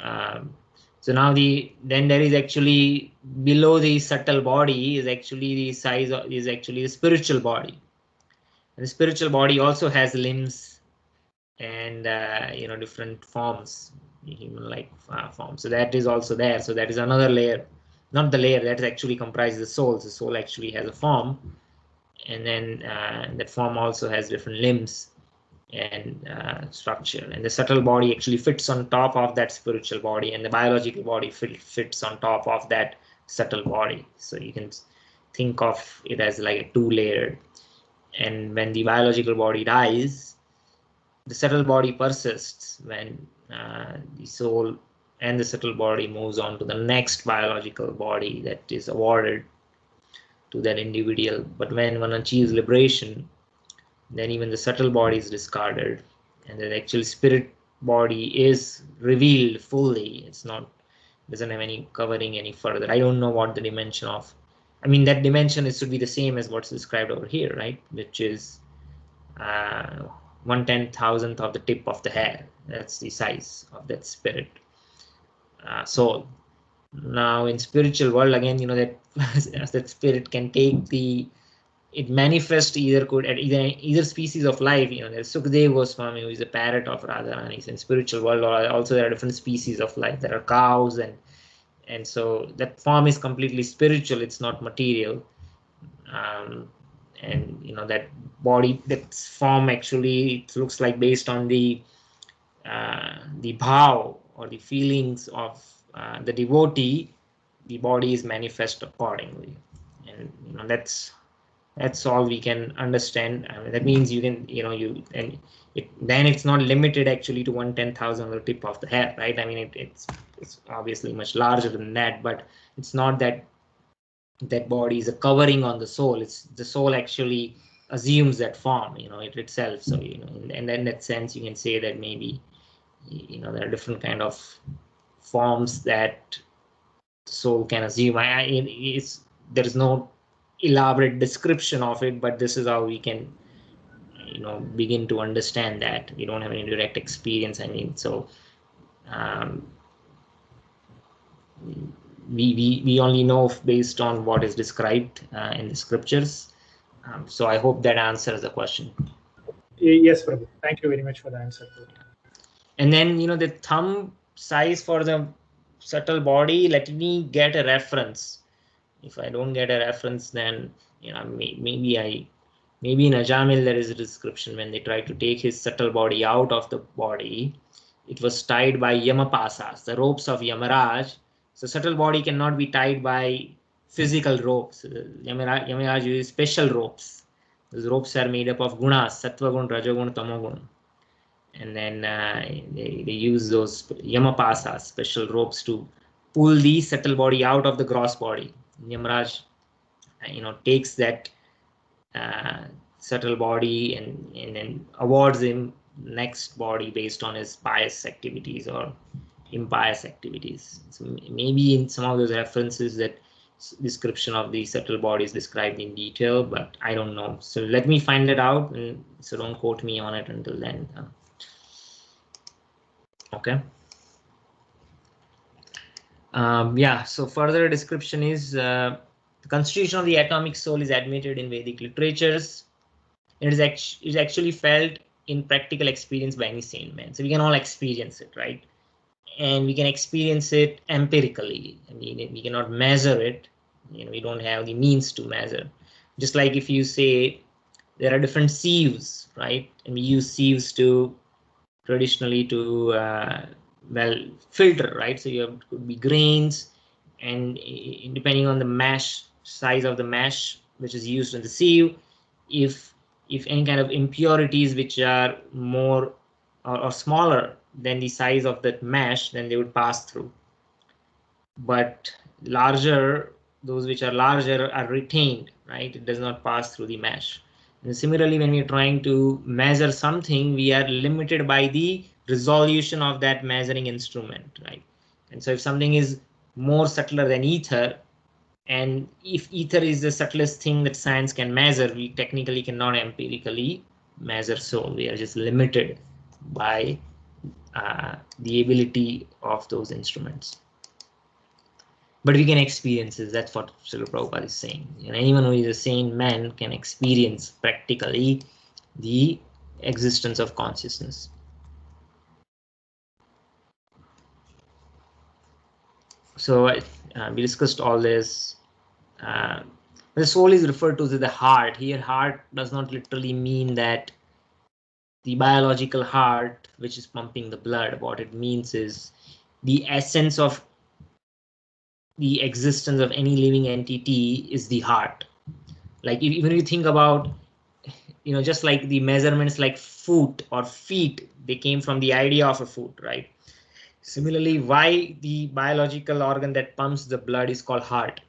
now then there is actually below the subtle body is actually the size of, is actually the spiritual body. And the spiritual body also has limbs and different forms, human-like forms. So that is also there. So that is another layer, not the layer that actually comprises the soul. The soul actually has a form, and then that form also has different limbs and structure. And the subtle body actually fits on top of that spiritual body, and the biological body fits on top of that subtle body. So you can think of it as like a 2-layered. And when the biological body dies, the subtle body persists when the soul and the subtle body moves on to the next biological body that is awarded to that individual. But when one achieves liberation, then even the subtle body is discarded, and the actual spirit body is revealed fully. It's not, doesn't have any covering any further. I don't know what the dimension of, I mean, that dimension is should be the same as what's described over here, right? Which is 1/10,000th of the tip of the hair. That's the size of that spirit soul. Now in spiritual world, again, that that spirit can take the, it manifests either could at either species of life. There's Sukadeva Goswami, who is a parrot of Radharani's in spiritual world, or also there are different species of life. There are cows, and so that form is completely spiritual. It's not material. And that body, that form actually, it looks like based on the bhav or the feelings of the devotee, the body is manifest accordingly. And that's all we can understand. I mean, that means you can, then it's not limited actually to 1/10,000 on the tip of the hair, right? I mean, it's obviously much larger than that, but it's not that that body is a covering on the soul. It's the soul actually assumes that form, it itself. So, and in that sense, you can say that maybe, there are different kind of forms that soul can assume. There is no elaborate description of it, but this is how we can, begin to understand that. We don't have any direct experience. I mean, so we only know based on what is described in the scriptures. So I hope that answers the question. Yes, Prabhu. Thank you very much for the answer. And then, the thumb size for the subtle body, let me get a reference. If I don't get a reference, then, maybe in Ajamil there is a description when they tried to take his subtle body out of the body. It was tied by Yamapasas, the ropes of Yamaraj. So subtle body cannot be tied by physical ropes. Yamaraj uses special ropes. Those ropes are made up of gunas, sattva gun, rajagun, tamogun. And then they use those Yamapasas, special ropes, to pull the subtle body out of the gross body. Yamaraj, takes that subtle body and then awards him next body based on his pious activities or impious activities. So maybe in some of those references that description of the subtle body is described in detail, but I don't know. So let me find it out, and so don't quote me on it until then. Okay. Yeah, so further description is the constitution of the atomic soul is admitted in Vedic literatures. It is actually felt in practical experience by any sane man. So we can all experience it, right? And we can experience it empirically. I mean, we cannot measure it. We don't have the means to measure. Just like if you say there are different sieves, right? And we use sieves traditionally to filter, right? So you have, could be grains, and depending on the mash, size of the mash which is used in the sieve, if any kind of impurities which are more or smaller than the size of that mash, then they would pass through. But larger, those which are larger are retained, right? It does not pass through the mash. And similarly, when we're trying to measure something, we are limited by the resolution of that measuring instrument, right? And so if something is more subtler than ether, and if ether is the subtlest thing that science can measure, we technically cannot empirically measure soul. We are just limited by the ability of those instruments. But we can experience it. That's what Srila Prabhupada is saying. Anyone who is a sane man can experience practically the existence of consciousness. So we discussed all this. The soul is referred to as the heart. Here, heart does not literally mean that the biological heart, which is pumping the blood. What it means is the essence of the existence of any living entity is the heart. Like even if you think about, just like the measurements like foot or feet, they came from the idea of a foot, right? Similarly, why the biological organ that pumps the blood is called heart?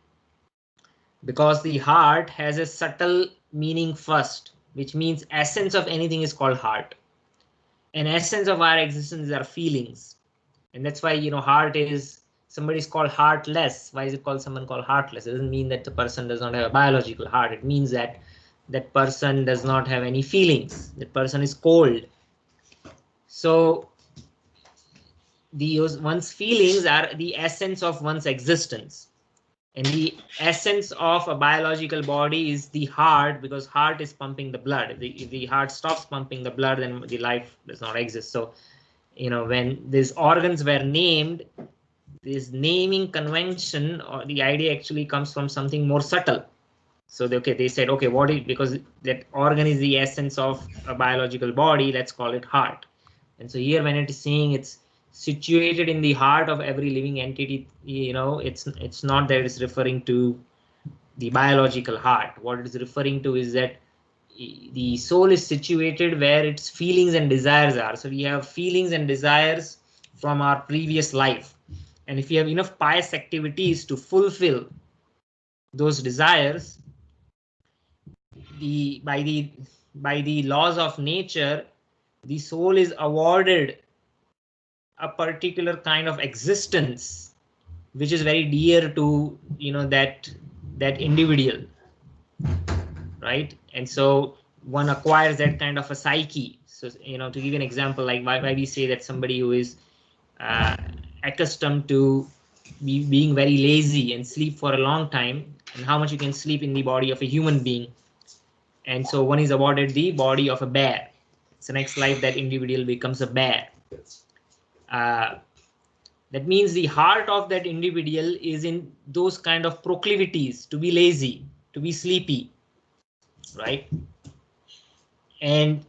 Because the heart has a subtle meaning first. which means essence of anything is called heart. And essence of our existence are feelings. And that's why, heart is, somebody is called heartless. Why is it called someone called heartless? It doesn't mean that the person does not have a biological heart. It means that that person does not have any feelings. That person is cold. So one's feelings are the essence of one's existence. And the essence of a biological body is the heart, because heart is pumping the blood. If the heart stops pumping the blood, then the life does not exist. So, when these organs were named, this naming convention or the idea actually comes from something more subtle. So they said, okay, because that organ is the essence of a biological body, let's call it heart. And so here when it is saying it's situated in the heart of every living entity, it's not that it's referring to the biological heart. What it is referring to is that the soul is situated where its feelings and desires are. So we have feelings and desires from our previous life. And if you have enough pious activities to fulfill those desires, by the laws of nature, the soul is awarded a particular kind of existence which is very dear to that individual, right? And so one acquires that kind of a psyche. So to give you an example, like why we say that somebody who is accustomed to being very lazy and sleep for a long time, and how much you can sleep in the body of a human being. And so one is awarded the body of a bear. So next life that individual becomes a bear. That means the heart of that individual is in those kind of proclivities to be lazy, to be sleepy, right? And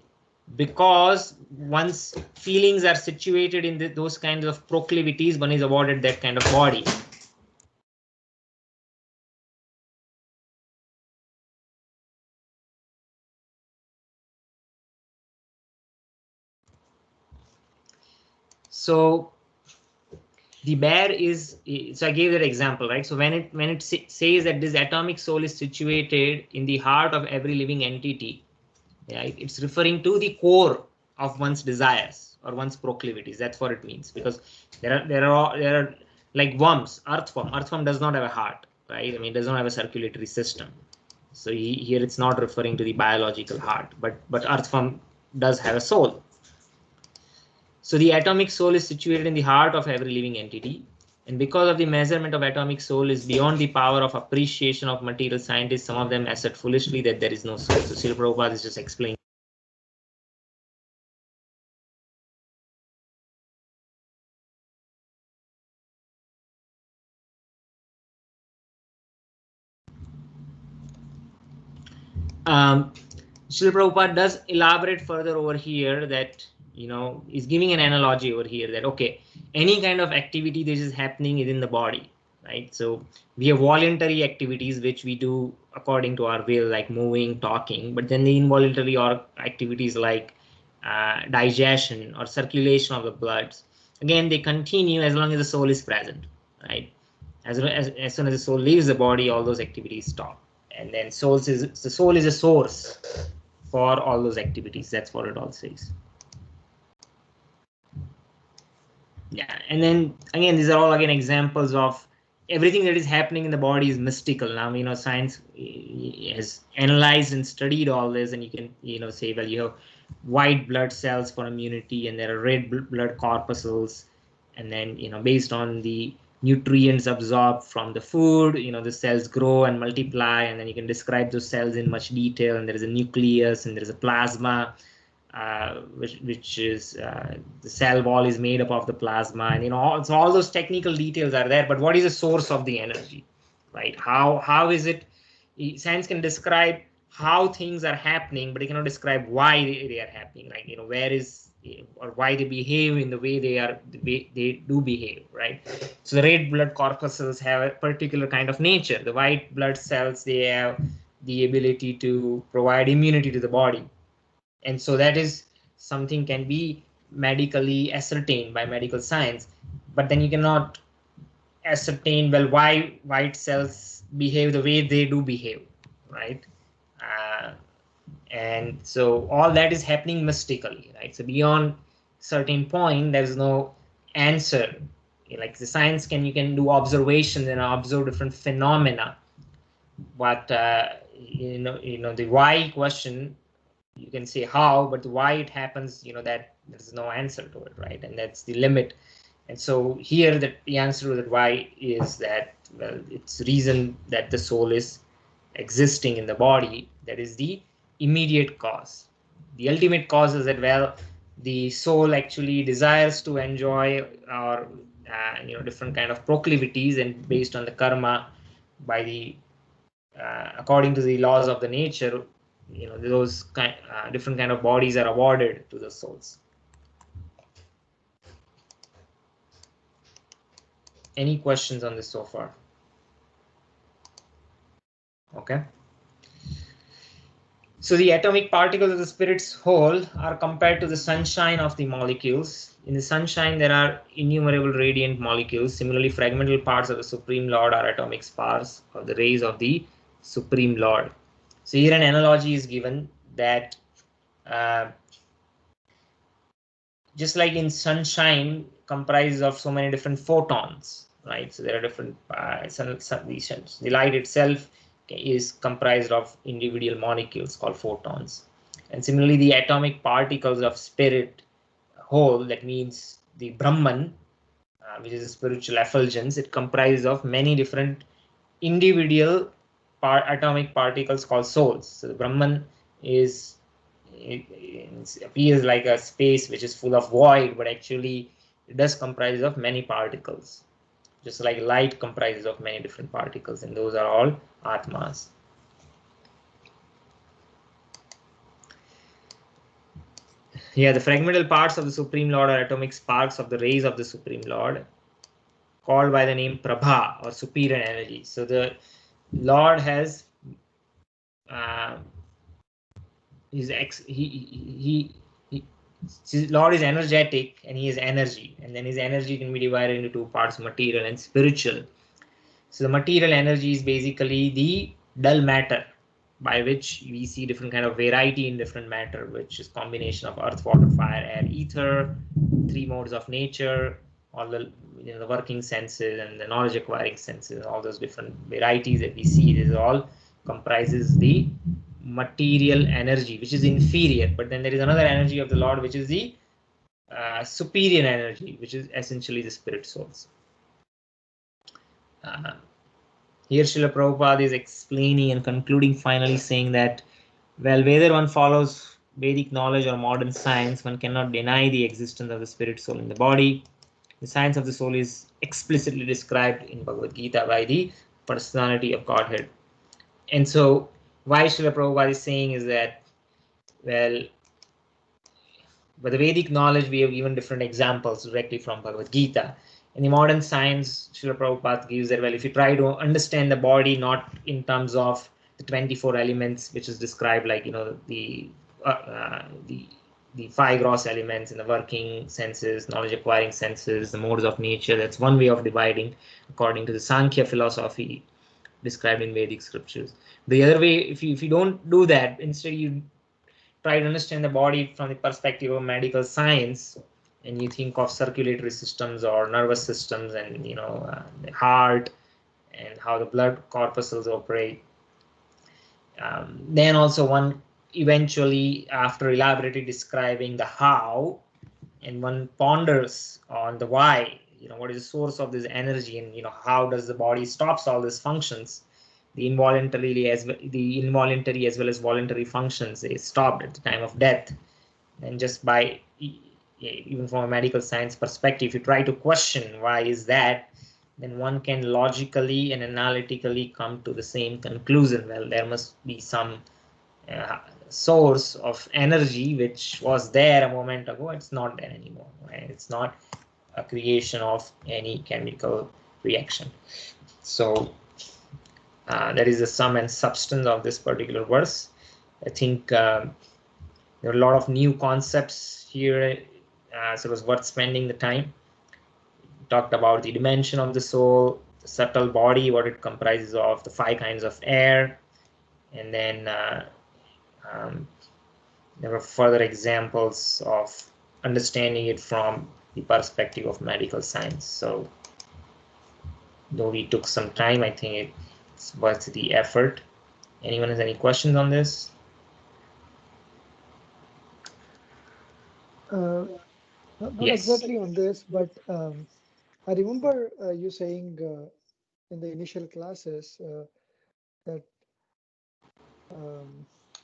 because one's feelings are situated in those kinds of proclivities, one is awarded that kind of body. So the bear is, so I gave that example, right? So when it says that this atomic soul is situated in the heart of every living entity, right, it's referring to the core of one's desires or one's proclivities. That's what it means, because there are like worms, earthworm does not have a heart, right? I mean, it does not have a circulatory system. So here it's not referring to the biological heart, but earthworm does have a soul. So the atomic soul is situated in the heart of every living entity. And because of the measurement of atomic soul is beyond the power of appreciation of material scientists, some of them assert foolishly that there is no soul. So Srila Prabhupada is just explaining. Srila Prabhupada does elaborate further over here that, is giving an analogy over here that, okay, any kind of activity that is happening within the body, right? So we have voluntary activities which we do according to our will, like moving, talking, but then the involuntary or activities like digestion or circulation of the blood, again, they continue as long as the soul is present, right? As soon as the soul leaves the body, all those activities stop. And then the soul is a source for all those activities. That's what it all says. Yeah, and then again, these are all again examples of everything that is happening in the body is mystical. Now, science has analyzed and studied all this, and you can, say, well, you have white blood cells for immunity, and there are red blood corpuscles, and then, based on the nutrients absorbed from the food, the cells grow and multiply, and then you can describe those cells in much detail, and there is a nucleus and there is a plasma, which is the cell wall is made up of the plasma, and so all those technical details are there. But what is the source of the energy, right? How is it? Science can describe how things are happening, but it cannot describe why they are happening. Like, where is or why they behave in the way they do behave, right? So the red blood corpuscles have a particular kind of nature. The white blood cells, they have the ability to provide immunity to the body. And so that is something can be medically ascertained by medical science, but then you cannot ascertain, well, why white cells behave the way they do behave, right? And so all that is happening mystically, right? So beyond certain point, there is no answer. Like the science you can do observations and observe different phenomena, but the why question, you can say how, but why it happens, that there's no answer to it, right? And that's the limit. And so here the answer to that why is that, well, it's reason that the soul is existing in the body, that is the immediate cause. The ultimate cause is that, well, the soul actually desires to enjoy or different kind of proclivities, and based on the karma, by the according to the laws of the nature, those different kind of bodies are awarded to the souls. Any questions on this so far? Okay. So the atomic particles of the spirit's whole are compared to the sunshine of the molecules. In the sunshine, there are innumerable radiant molecules. Similarly, fragmental parts of the Supreme Lord are atomic sparks of the rays of the Supreme Lord. So here an analogy is given that just like in sunshine comprises of so many different photons, right? So there are different the light itself is comprised of individual molecules called photons. And similarly, the atomic particles of spirit whole, that means the Brahman, which is a spiritual effulgence, it comprises of many different individual atomic particles called souls. So the Brahman it appears like a space which is full of void, but actually it does comprise of many particles, just like light comprises of many different particles, and those are all atmas. Yeah, the fragmental parts of the Supreme Lord are atomic sparks of the rays of the Supreme Lord, called by the name Prabha, or superior energy. So the Lord has Lord is energetic, and he is energy, and then his energy can be divided into two parts, material and spiritual. So the material energy is basically the dull matter, by which we see different kind of variety in different matter, which is combination of earth, water, fire, air, ether, three modes of nature, all the the working senses and the knowledge acquiring senses, all those different varieties that we see. This all comprises the material energy, which is inferior. But then there is another energy of the Lord, which is the superior energy, which is essentially the spirit souls. Here Srila Prabhupada is explaining and concluding, finally saying that, well, whether one follows Vedic knowledge or modern science, one cannot deny the existence of the spirit soul in the body. The science of the soul is explicitly described in Bhagavad Gita by the personality of Godhead. And so why Srila Prabhupada is saying is that, well, but the Vedic knowledge, we have given different examples directly from Bhagavad Gita. In the modern science, Srila Prabhupada gives that, well, if you try to understand the body not in terms of the 24 elements, which is described like, the five gross elements in the working senses, knowledge acquiring senses, the modes of nature, that's one way of dividing according to the Sankhya philosophy described in Vedic scriptures. The other way, if you don't do that, instead you try to understand the body from the perspective of medical science, and you think of circulatory systems or nervous systems, and the heart and how the blood corpuscles operate, then also one eventually, after elaborately describing the how, and one ponders on the why, what is the source of this energy, and how does the body stops all these functions, the involuntary as well as voluntary functions, they stopped at the time of death. And just by, even from a medical science perspective, if you try to question why is that, then one can logically and analytically come to the same conclusion. Well, there must be some source of energy which was there a moment ago, it's not there anymore, right? It's not a creation of any chemical reaction. So that is the sum and substance of this particular verse. I think there are a lot of new concepts here, so it was worth spending the time. We talked about the dimension of the soul, the subtle body, what it comprises of, the five kinds of air, and then There were further examples of understanding it from the perspective of medical science. So though we took some time, I think it's worth the effort. Anyone has any questions on this? Not Yes. exactly on this, but I remember you saying in the initial classes that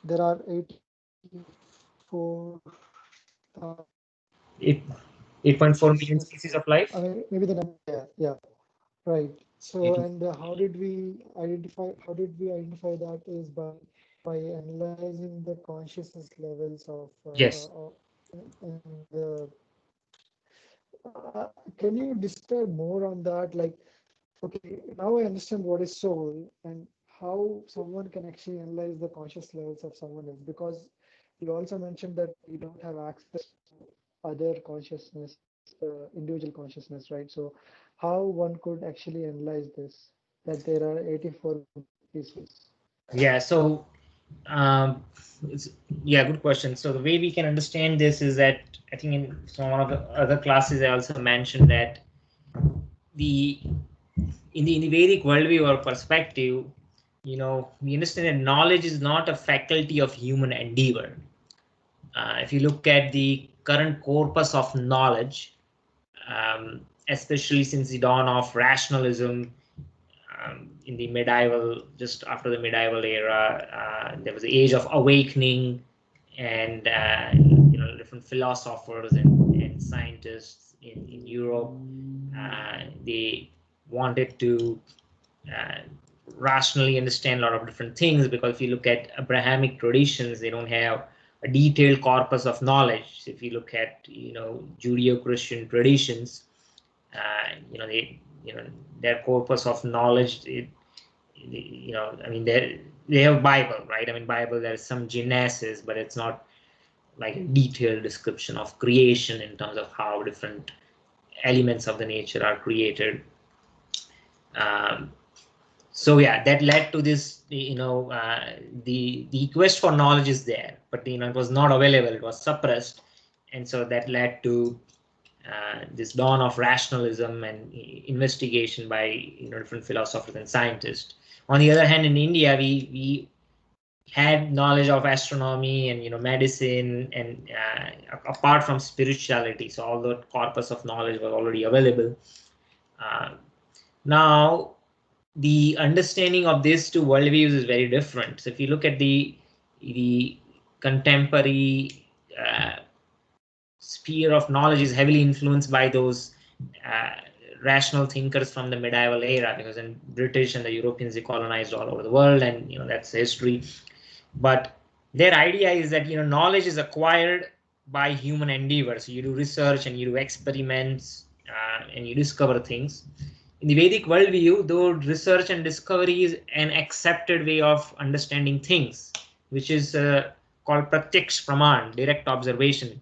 there are 84,000. 8.4 million species of I life. mean, maybe the number. Yeah, right. So, 80. and how did we identify? How did we identify that is by analyzing the consciousness levels Yes. in the. Can you describe more on that? Like, okay, now I understand what is soul and how someone can actually analyze the conscious levels of someone else. Because you also mentioned that we don't have access to other consciousness, individual consciousness, right? So, how one could actually analyze this, that there are 84 species? Yeah. So, um, yeah, good question. So the way we can understand this is that I think in some of the other classes I also mentioned that the in the Vedic worldview or perspective, we understand that knowledge is not a faculty of human endeavor. If you look at the current corpus of knowledge, especially since the dawn of rationalism in the medieval, just after the medieval era, there was the age of awakening, and different philosophers and scientists in Europe, they wanted to uh, rationally understand a lot of different things, because if you look at Abrahamic traditions, they don't have a detailed corpus of knowledge. So if you look at Judeo-Christian traditions, they their corpus of knowledge, I mean they have Bible, right? I mean Bible, there's some genesis, but it's not like a detailed description of creation in terms of how different elements of the nature are created. um, so yeah, that led to this, the quest for knowledge is there, but it was not available, it was suppressed, and so that led to this dawn of rationalism and investigation by different philosophers and scientists. On the other hand, in India, we had knowledge of astronomy and medicine, and apart from spirituality, so all the corpus of knowledge was already available. Uh, Now the understanding of these two worldviews is very different. So if you look at the contemporary sphere of knowledge is heavily influenced by those uh, rational thinkers from the medieval era, because in British and the Europeans, they colonized all over the world, and that's history. But their idea is that knowledge is acquired by human endeavor. So you do research and you do experiments, and you discover things. In the Vedic worldview, though, research and discovery is an accepted way of understanding things, which is called pratyaksh praman, direct observation.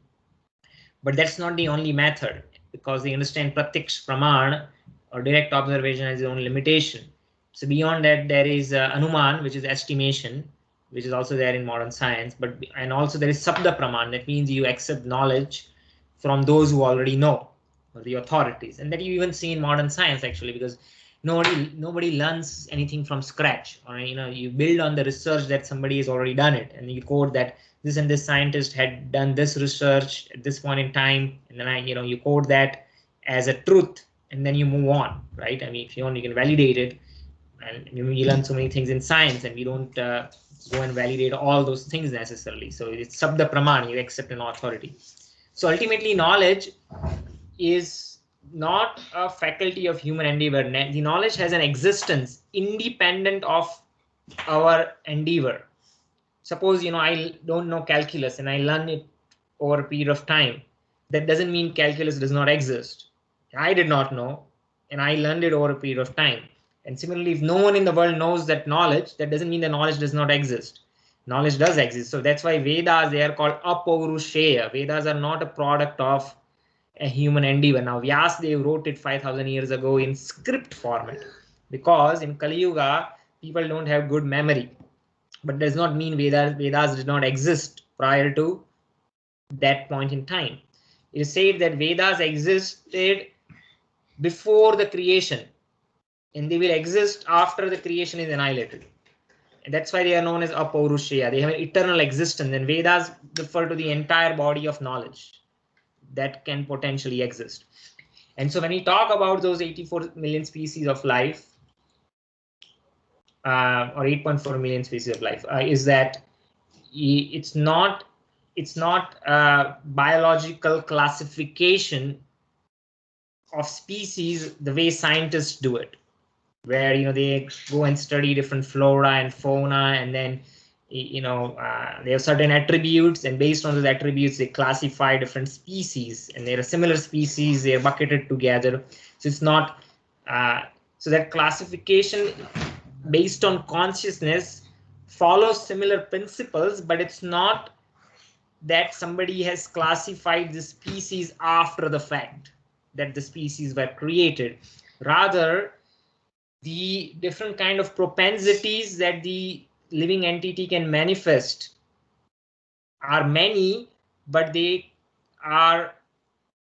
But that's not the only method, because they understand pratyaksh praman or direct observation has its own limitation. So beyond that, there is anuman, which is estimation, which is also there in modern science. And also there is sabda praman. That means you accept knowledge from those who already know, or the authorities, and that you even see in modern science actually, because nobody learns anything from scratch, or you build on the research that somebody has already done it, and you quote that this and this scientist had done this research at this point in time, and then you quote that as a truth, and then you move on, right? I mean, if you want, you can validate it, and you learn so many things in science, and we don't go and validate all those things necessarily. So it's sabda praman, you accept an authority. So ultimately, knowledge is not a faculty of human endeavor. The knowledge has an existence independent of our endeavor. Suppose I don't know calculus and I learn it over a period of time. That doesn't mean calculus does not exist. I did not know, and I learned it over a period of time. And similarly, if no one in the world knows that knowledge, that doesn't mean the knowledge does not exist. Knowledge does exist. So that's why Vedas, they are called apaurushaya. Vedas are not a product of a human endeavor. Now Vyasadeva wrote it 5,000 years ago in script format, because in Kali Yuga people don't have good memory. but does not mean Vedas did not exist prior to that point in time. It is said that Vedas existed before the creation, and they will exist after the creation is annihilated. And that's why they are known as Apaurushaya. They have an eternal existence, and Vedas refer to the entire body of knowledge that can potentially exist. And so when we talk about those 84 million species of life, or 8.4 million species of life, is that it's not a biological classification of species the way scientists do it, where they go and study different flora and fauna, and then they have certain attributes, and based on those attributes they classify different species, and there are similar species, they are bucketed together. So it's not so that classification based on consciousness follows similar principles, but it's not that somebody has classified the species after the fact that the species were created. Rather, the different kind of propensities that the living entity can manifest are many, but they are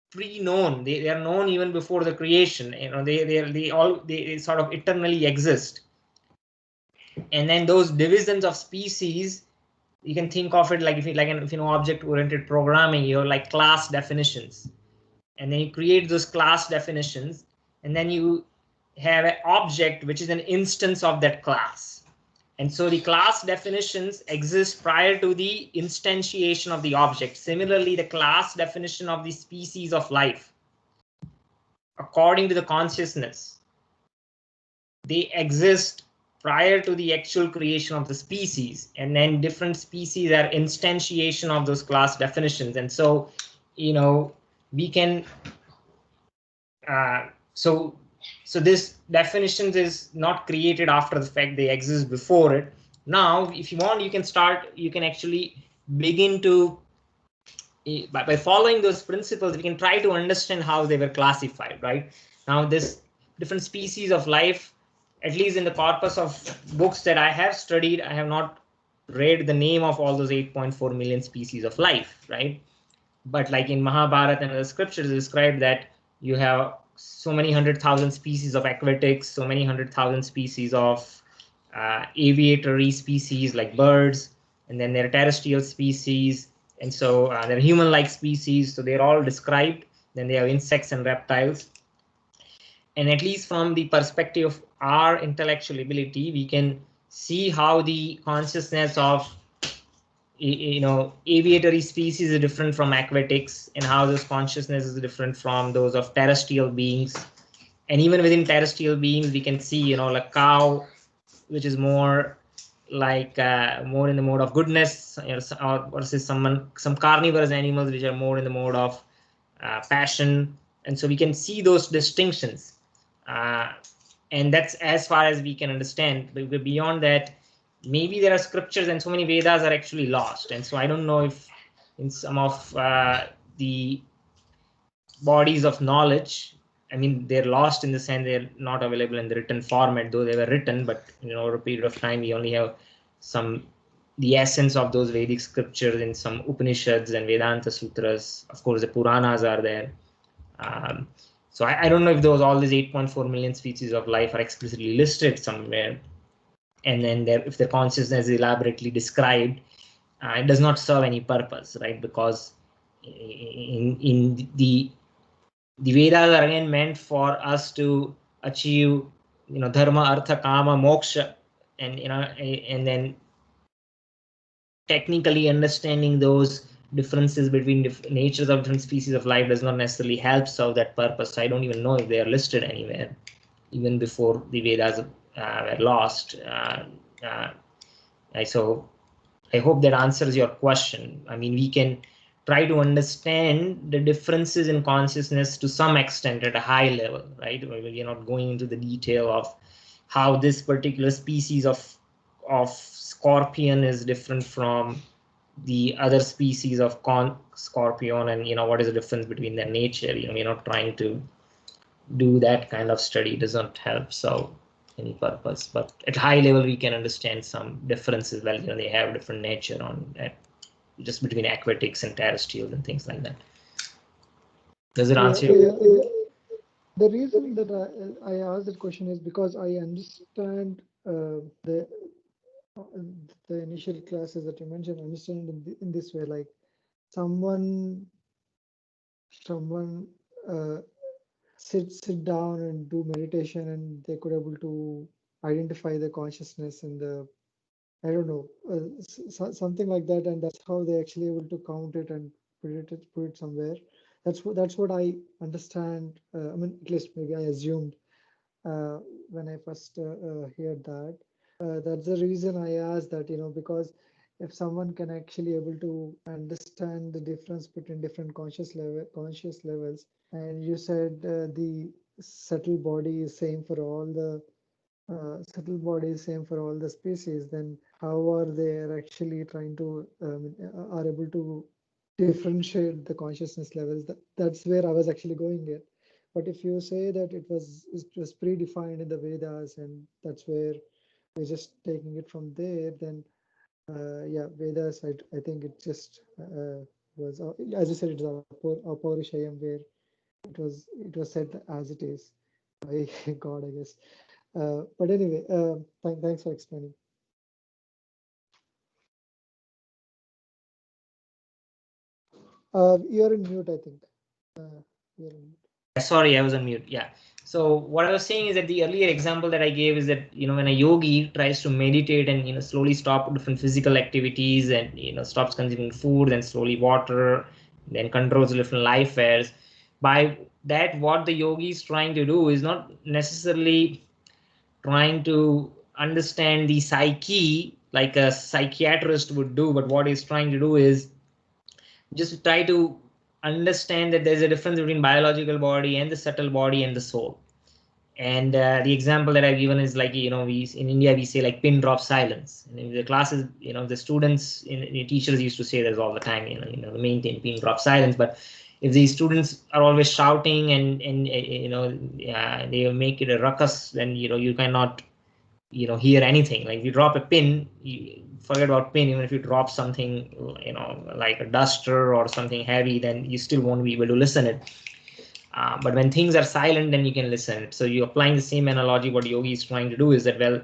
pre-known. They are known even before the creation. They sort of eternally exist. And then those divisions of species, you can think of it like if you know object-oriented programming, you have like class definitions, and then you create those class definitions, and then you have an object which is an instance of that class. And so the class definitions exist prior to the instantiation of the object. Similarly, the class definition of the species of life, according to the consciousness, they exist prior to the actual creation of the species, and then different species are instantiation of those class definitions. And so we can so this definitions is not created after the fact, they exist before it. Now if you want, you can actually begin to by following those principles, we can try to understand how they were classified. Right now, this different species of life, at least in the corpus of books that I have studied, I have not read the name of all those 8.4 million species of life, right? But like in Mahabharata and other scriptures, describe that you have so many 100,000 species of aquatics, so many 100,000 species of aviatory species like birds, and then there are terrestrial species, and so there are human-like species, so they're all described. Then they have insects and reptiles. And at least from the perspective of our intellectual ability, we can see how the consciousness of aviatory species is different from aquatics, and how this consciousness is different from those of terrestrial beings. And even within terrestrial beings, we can see like cow, which is more like more in the mode of goodness, versus some carnivorous animals which are more in the mode of passion. And so we can see those distinctions, and that's as far as we can understand. But beyond that, maybe there are scriptures, and so many Vedas are actually lost. And so I don't know if in some of the bodies of knowledge, I mean, they're lost in the sense they're not available in the written format, though they were written, but over a period of time, we only have the essence of those Vedic scriptures in some Upanishads and Vedanta Sutras. Of course, the Puranas are there. So I don't know if all these 8.4 million species of life are explicitly listed somewhere. And then if the consciousness is elaborately described, it does not serve any purpose, right? Because in the Vedas are again meant for us to achieve, dharma, artha, kama, moksha, and then technically understanding those differences between natures of different species of life does not necessarily help serve that purpose. I don't even know if they are listed anywhere, even before the Vedas were lost. So I hope that answers your question. I mean, we can try to understand the differences in consciousness to some extent at a high level, right? We're not going into the detail of how this particular species of scorpion is different from the other species of scorpion, and what is the difference between their nature. We're not trying to do that kind of study. It doesn't help. So any purpose. But at high level, we can understand some differences. Well, they have different nature on that, just between aquatics and terrestrials and things like that. Does it answer you? The reason that I asked that question is because I understand the initial classes that you mentioned. I understand in this way, like someone uh, sit down and do meditation, and they could able to identify the consciousness and the, I don't know, something like that, and that's how they actually able to count it and put it somewhere. That's what I understand. I mean, at least maybe I assumed uh, when I first heard that. That's the reason I asked that, because if someone can actually able to understand the difference between different conscious levels, and you said the subtle body is same for all the subtle body is same for all the species, then how are they actually trying to are able to differentiate the consciousness levels? That's where I was actually going at. But if you say that it was predefined in the Vedas, and that's where we're just taking it from there, then yeah, Vedas, I think it just was, as you said, it was Apaurishayam, where it was said as it is by God, I guess. But anyway, thanks for explaining. You're in mute, I think. You're in mute. Sorry, I was on mute. Yeah. So what I was saying is that the earlier example that I gave is that, when a yogi tries to meditate and, slowly stop different physical activities and, stops consuming food, then slowly water, then controls different life affairs. By that, what the yogi is trying to do is not necessarily trying to understand the psyche like a psychiatrist would do, but what he's trying to do is just try to understand that there's a difference between biological body and the subtle body and the soul. And the example that I've given is like, we in India we say like pin drop silence. And in the classes, the students, the teachers used to say this all the time, the maintain pin drop silence. But if these students are always shouting and they make it a ruckus, then you cannot hear anything. Like if you drop a pin, you forget about pin. Even if you drop something like a duster or something heavy, then you still won't be able to listen it. But when things are silent, then you can listen. So you're applying the same analogy. What yogi is trying to do is that, well,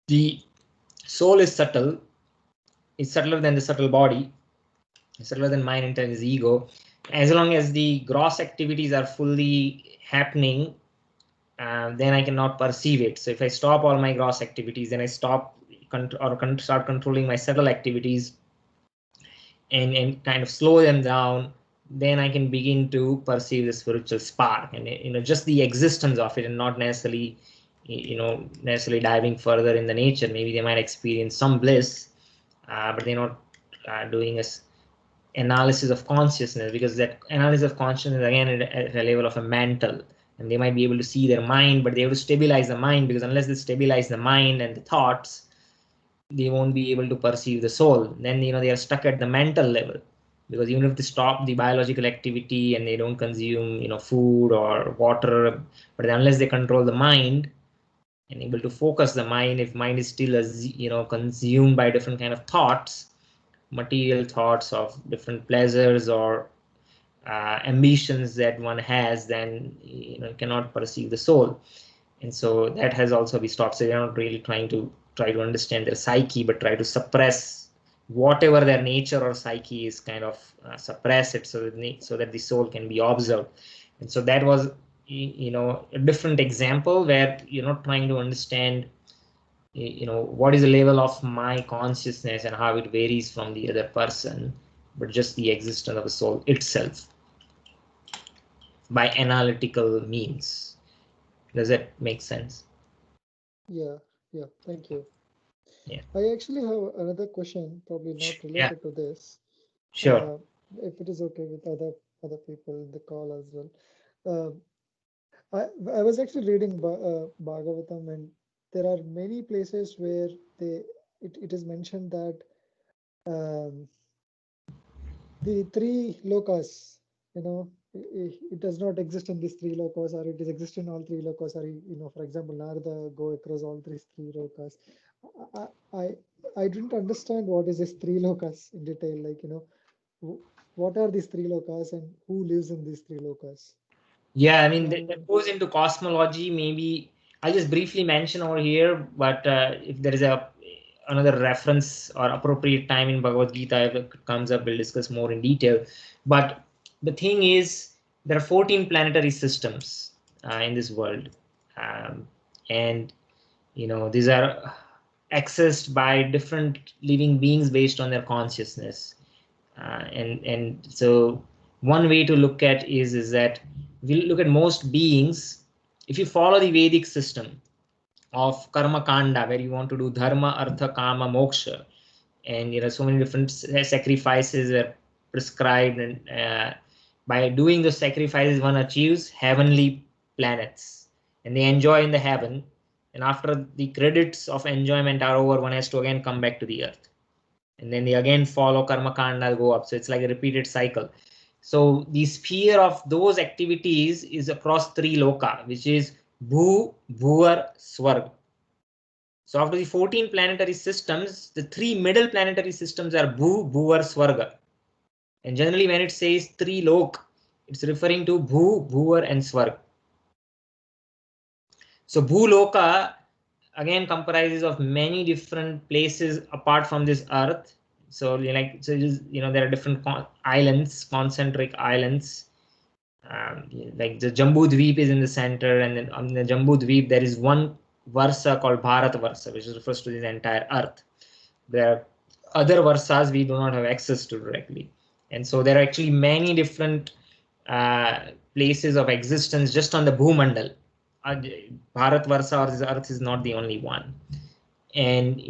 the soul is subtle. It's subtler than the subtle body. It's subtler than mind, intelligence, ego. As long as the gross activities are fully happening, then I cannot perceive it. So if I stop all my gross activities, then I stop start controlling my subtle activities and kind of slow them down, then I can begin to perceive the spiritual spark and just the existence of it, and not necessarily necessarily diving further in the nature. Maybe they might experience some bliss, but they're not doing a analysis of consciousness, because that analysis of consciousness again at a level of a mantle, and they might be able to see their mind, but they have to stabilize the mind, because unless they stabilize the mind and the thoughts, they won't be able to perceive the soul. Then they are stuck at the mental level, because even if they stop the biological activity and they don't consume food or water, but unless they control the mind and able to focus the mind, if mind is still as consumed by different kind of thoughts, material thoughts of different pleasures or ambitions that one has, then cannot perceive the soul. And so that has also been stopped. So they're not really trying to understand their psyche, but try to suppress whatever their nature or psyche is, kind of suppress it, so that the soul can be observed. And so that was a different example where you're not trying to understand what is the level of my consciousness and how it varies from the other person, but just the existence of the soul itself by analytical means. Does that make sense? Yeah, thank you. Yeah. I actually have another question, probably not related to this. Sure. If it is okay with other people in the call as well. Uh, I was actually reading Bhagavatam, and there are many places where it is mentioned that um, the three lokas, it does not exist in these three lokas, or it is exist in all three lokas, or for example, Narada go across all three lokas. I, I I didn't understand what is this three lokas in detail. Like, what are these three lokas and who lives in these three lokas? Yeah, I mean, that goes into cosmology. Maybe I'll just briefly mention over here, but if there is another reference or appropriate time in Bhagavad Gita, if it comes up, we'll discuss more in detail. But the thing is, there are 14 planetary systems in this world, and these are accessed by different living beings based on their consciousness. And so one way to look at is that we look at most beings. If you follow the Vedic system of karma kanda, where you want to do dharma, artha, kama, moksha, and so many different sacrifices are prescribed, and by doing those sacrifices one achieves heavenly planets, and they enjoy in the heaven, and after the credits of enjoyment are over, one has to again come back to the earth, and then they again follow karma kanda, go up. So it's like a repeated cycle. So the sphere of those activities is across three loka, which is bhu, bhuvar, swarg. So after the 14 planetary systems, the three middle planetary systems are bhu, bhuvar, swarga. And generally when it says three lok, it's referring to bhu, bhuvar, and swarg. So bhuloka again comprises of many different places apart from this earth. So there are different islands, concentric islands. Like the Jambu Dweep is in the center, and then on the Jambu Dweep there is one Varsa called Bharat Varsa, which refers to the entire earth. There are other Varsas we do not have access to directly, and so there are actually many different places of existence just on the Bhumandal. Bharat Varsa or this earth is not the only one, and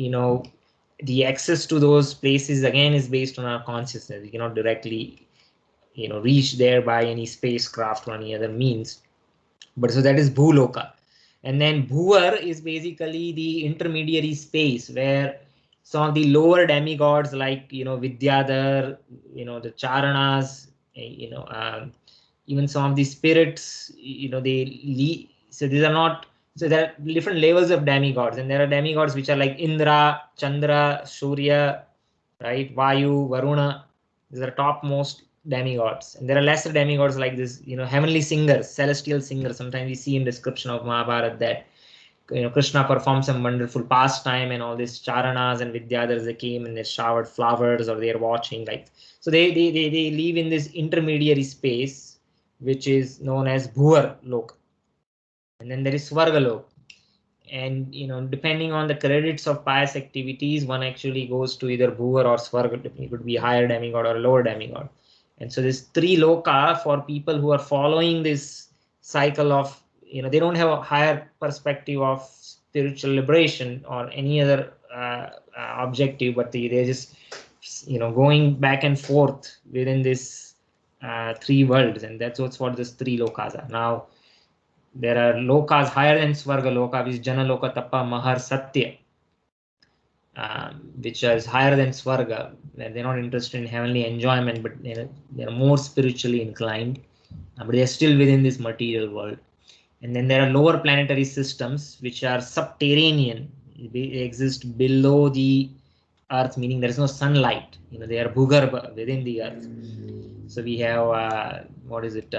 the access to those places again is based on our consciousness. We cannot directly reach there by any spacecraft or any other means. But so that is Bhuloka. And then Bhuvar is basically the intermediary space where some of the lower demigods like Vidyadhar, the Charanas, even some of the spirits, so these are not. So there are different levels of demigods, and there are demigods which are like Indra, Chandra, Surya, right, Vayu, Varuna. These are topmost demigods, and there are lesser demigods like this, heavenly singers, celestial singers. Sometimes we see in description of Mahabharata that Krishna performed some wonderful pastime, and all these Charanas and Vidyadhars, they came and they showered flowers, or they're watching, like, so they live in this intermediary space which is known as Bhuvar Lok. And then there is Swarga Lok. And depending on the credits of pious activities, one actually goes to either Bhuvar or Swarga. It could be higher demigod or lower demigod. And so this three loka, for people who are following this cycle of, they don't have a higher perspective of spiritual liberation or any other objective, but they're just going back and forth within this three worlds, and that's what these three lokas are. Now there are lokas higher than Swarga Loka, which is Jana Loka, Tapa, Mahar, Satya, which is higher than Swarga, where they're not interested in heavenly enjoyment, but they're more spiritually inclined, but they're still within this material world. And then there are lower planetary systems which are subterranean. They exist below the earth, meaning there is no sunlight. They are bhugarbha, within the earth. So we have what is it?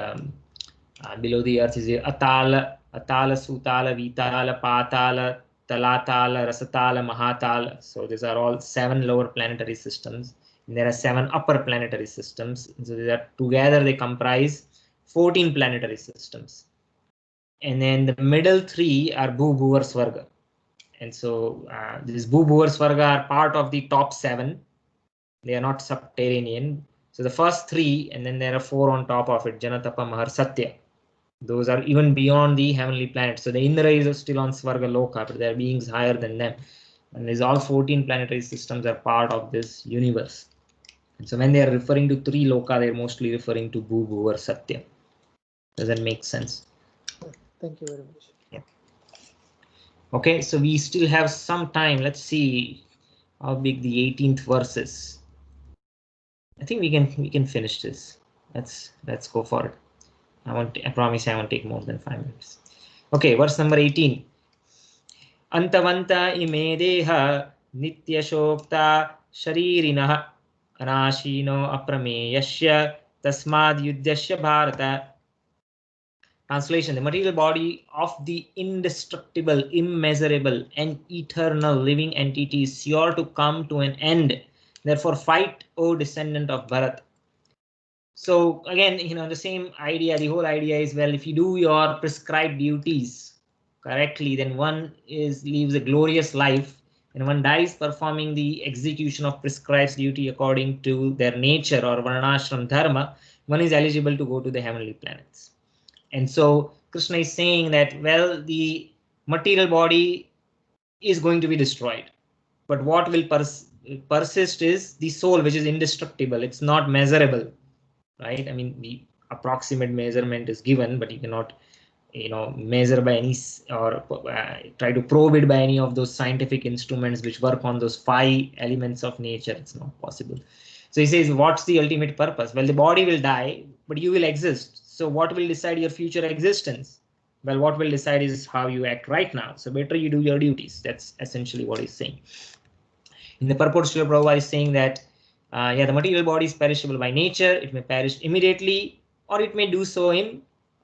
Below the earth is Atala, Atala, Sutala, Vitala, Patala, Talatala, Rasatala, Mahatala. So these are all 7 lower planetary systems. And there are 7 upper planetary systems. So together they comprise 14 planetary systems. And then the middle 3 are Bhu, Bhuvar, Swarga. And so these Bhu, Bhuvar, Swarga are part of the top 7. They are not subterranean. So the first 3, and then there are 4 on top of it, Janatapa, Mahar, Satya. Those are even beyond the heavenly planets. So the Indra is still on Swarga Loka, but there are beings higher than them. And these all 14 planetary systems are part of this universe. And so when they are referring to 3 Loka, they're mostly referring to Bhu, Bhuvar, Satya. Does that make sense? Thank you very much. Yeah. Okay, so we still have some time. Let's see how big the 18th verse is. I think we can finish this. Let's go for it. I promise I won't take more than 5 minutes. Okay, verse number 18. Antavanta ime deha nitya shokta sharirinaha anashino aprameyasya tasmad yudyasya bharata. Translation: the material body of the indestructible, immeasurable, and eternal living entity is sure to come to an end. Therefore, fight, O descendant of Bharat. So again, the same idea, the whole idea is, well, if you do your prescribed duties correctly, then one lives a glorious life, and one dies performing the execution of prescribed duty according to their nature or varnashram dharma, one is eligible to go to the heavenly planets. And so Krishna is saying that, well, the material body is going to be destroyed, but what will persist is the soul, which is indestructible. It's not measurable, right? I mean, the approximate measurement is given, but you cannot, measure by any or try to probe it by any of those scientific instruments which work on those 5 elements of nature. It's not possible. So he says, what's the ultimate purpose? Well, the body will die, but you will exist. So what will decide your future existence? Well, what will decide is how you act right now. So better you do your duties. That's essentially what he's saying. In the purport, Srila Prabhupada is saying that, the material body is perishable by nature. It may perish immediately, or it may do so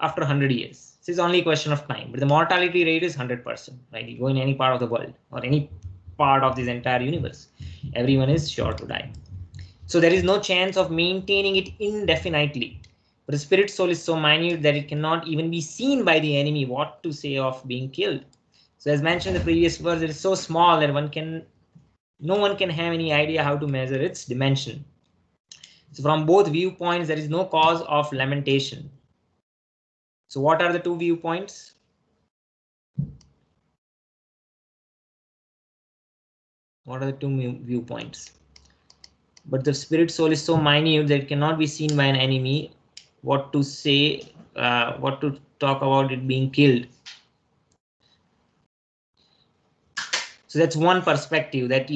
after 100 years. This is only a question of time, but the mortality rate is 100%. Right? You go in any part of the world or any part of this entire universe, everyone is sure to die. So there is no chance of maintaining it indefinitely. But the spirit soul is so minute that it cannot even be seen by the enemy. What to say of being killed? So as mentioned in the previous verse, it is so small that no one can have any idea how to measure its dimension. So from both viewpoints, there is no cause of lamentation. So what are the 2 viewpoints? What are the 2 viewpoints? But the spirit soul is so minute that it cannot be seen by an enemy. What to say, what to talk about it being killed. So that's one perspective, that,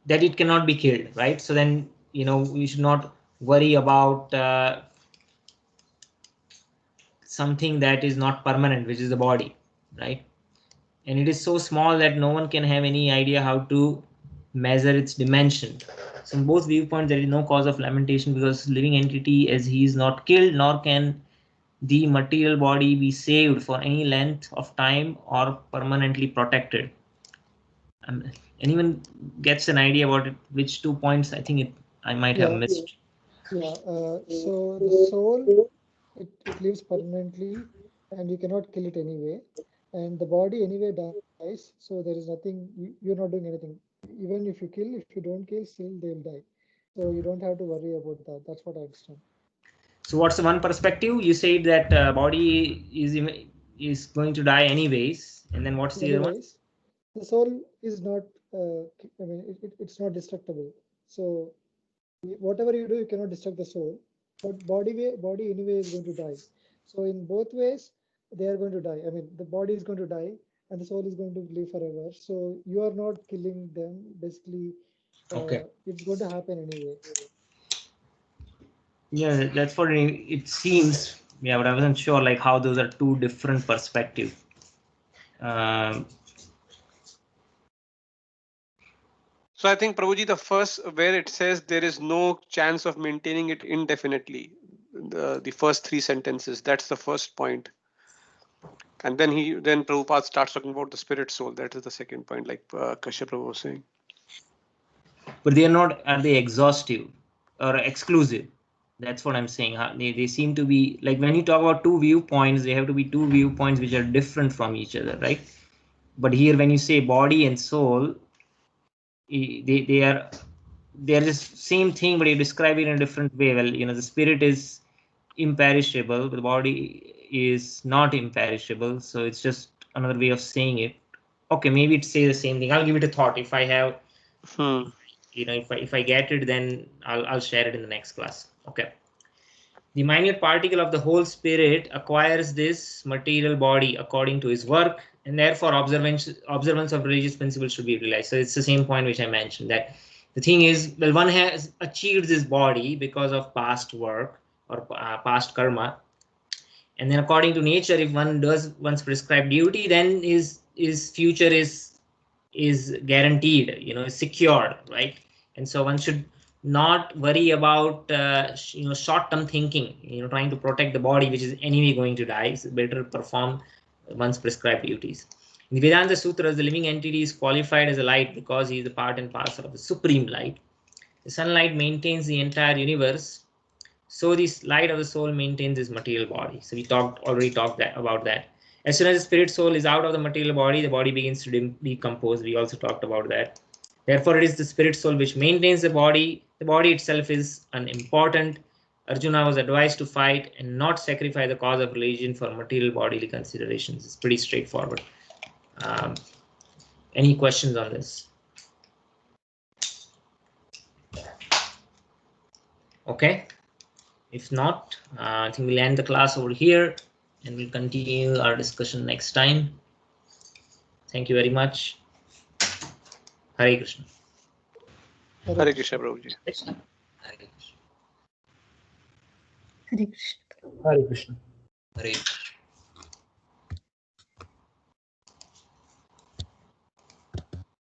that it cannot be killed, right? So then, we should not worry about something that is not permanent, which is the body, right? And it is so small that no one can have any idea how to measure its dimension. So in both viewpoints, there is no cause of lamentation, because living entity, as he is not killed, nor can the material body be saved for any length of time or permanently protected. Anyone gets an idea about it? Which 2 points? I think I might have missed. Yeah. So the soul, it lives permanently, and you cannot kill it anyway. And the body anyway dies, so there is nothing. You're not doing anything. Even if you don't kill, still they'll die. So you don't have to worry about that. That's what I understand. So what's the one perspective? You said that body is going to die anyways, and then what's the other one? The soul is not. I mean, it's not destructible. So whatever you do, you cannot destruct the soul. But body anyway is going to die. So in both ways, they are going to die. I mean, the body is going to die, and the soul is going to live forever. So you are not killing them. Basically, Okay. it's going to happen anyway. Yeah, that's what it seems. Yeah, but I wasn't sure like how those are 2 different perspectives. So I think, Prabhuji, the first where it says there is no chance of maintaining it indefinitely, the first 3 sentences, that's the first point. And then Prabhupada starts talking about the spirit soul. That is the second point, like Kashyap Prabhu was saying. But are they exhaustive or exclusive? That's what I'm saying. They seem to be like, when you talk about 2 viewpoints, they have to be 2 viewpoints which are different from each other, right? But here, when you say body and soul, they are just same thing, but you describe it in a different way. Well, the spirit is imperishable, but the body is not imperishable. So it's just another way of saying it. Okay, maybe it say the same thing. I'll give it a thought. If I have, if I get it, then I'll share it in the next class. Okay. The minute particle of the whole spirit acquires this material body according to his work, and therefore observance of religious principles should be realized. So it's the same point which I mentioned, that The thing is, well, one has achieved this body because of past work or past karma, and then according to nature, if one does one's prescribed duty, then his future is guaranteed, is secured, right? And so one should not worry about short-term thinking, trying to protect the body which is anyway going to die. It's better perform one's prescribed duties. In the Vedanta Sutras, the living entity is qualified as a light because he is a part and parcel of the supreme light. The sunlight maintains the entire universe, so this light of the soul maintains this material body. So we already talked about that. As soon as the spirit soul is out of the material body, the body begins to decompose. We also talked about that. Therefore, it is the spirit soul which maintains the body. The body itself is unimportant. Arjuna was advised to fight and not sacrifice the cause of religion for material bodily considerations. It's pretty straightforward. Any questions on this? Okay. If not, I think we'll end the class over here and we'll continue our discussion next time. Thank you very much. Hare Krishna. Hare Krishna, Prabhuji. Hare Krishna. Hare Krishna. Hare Krishna. Hare Krishna.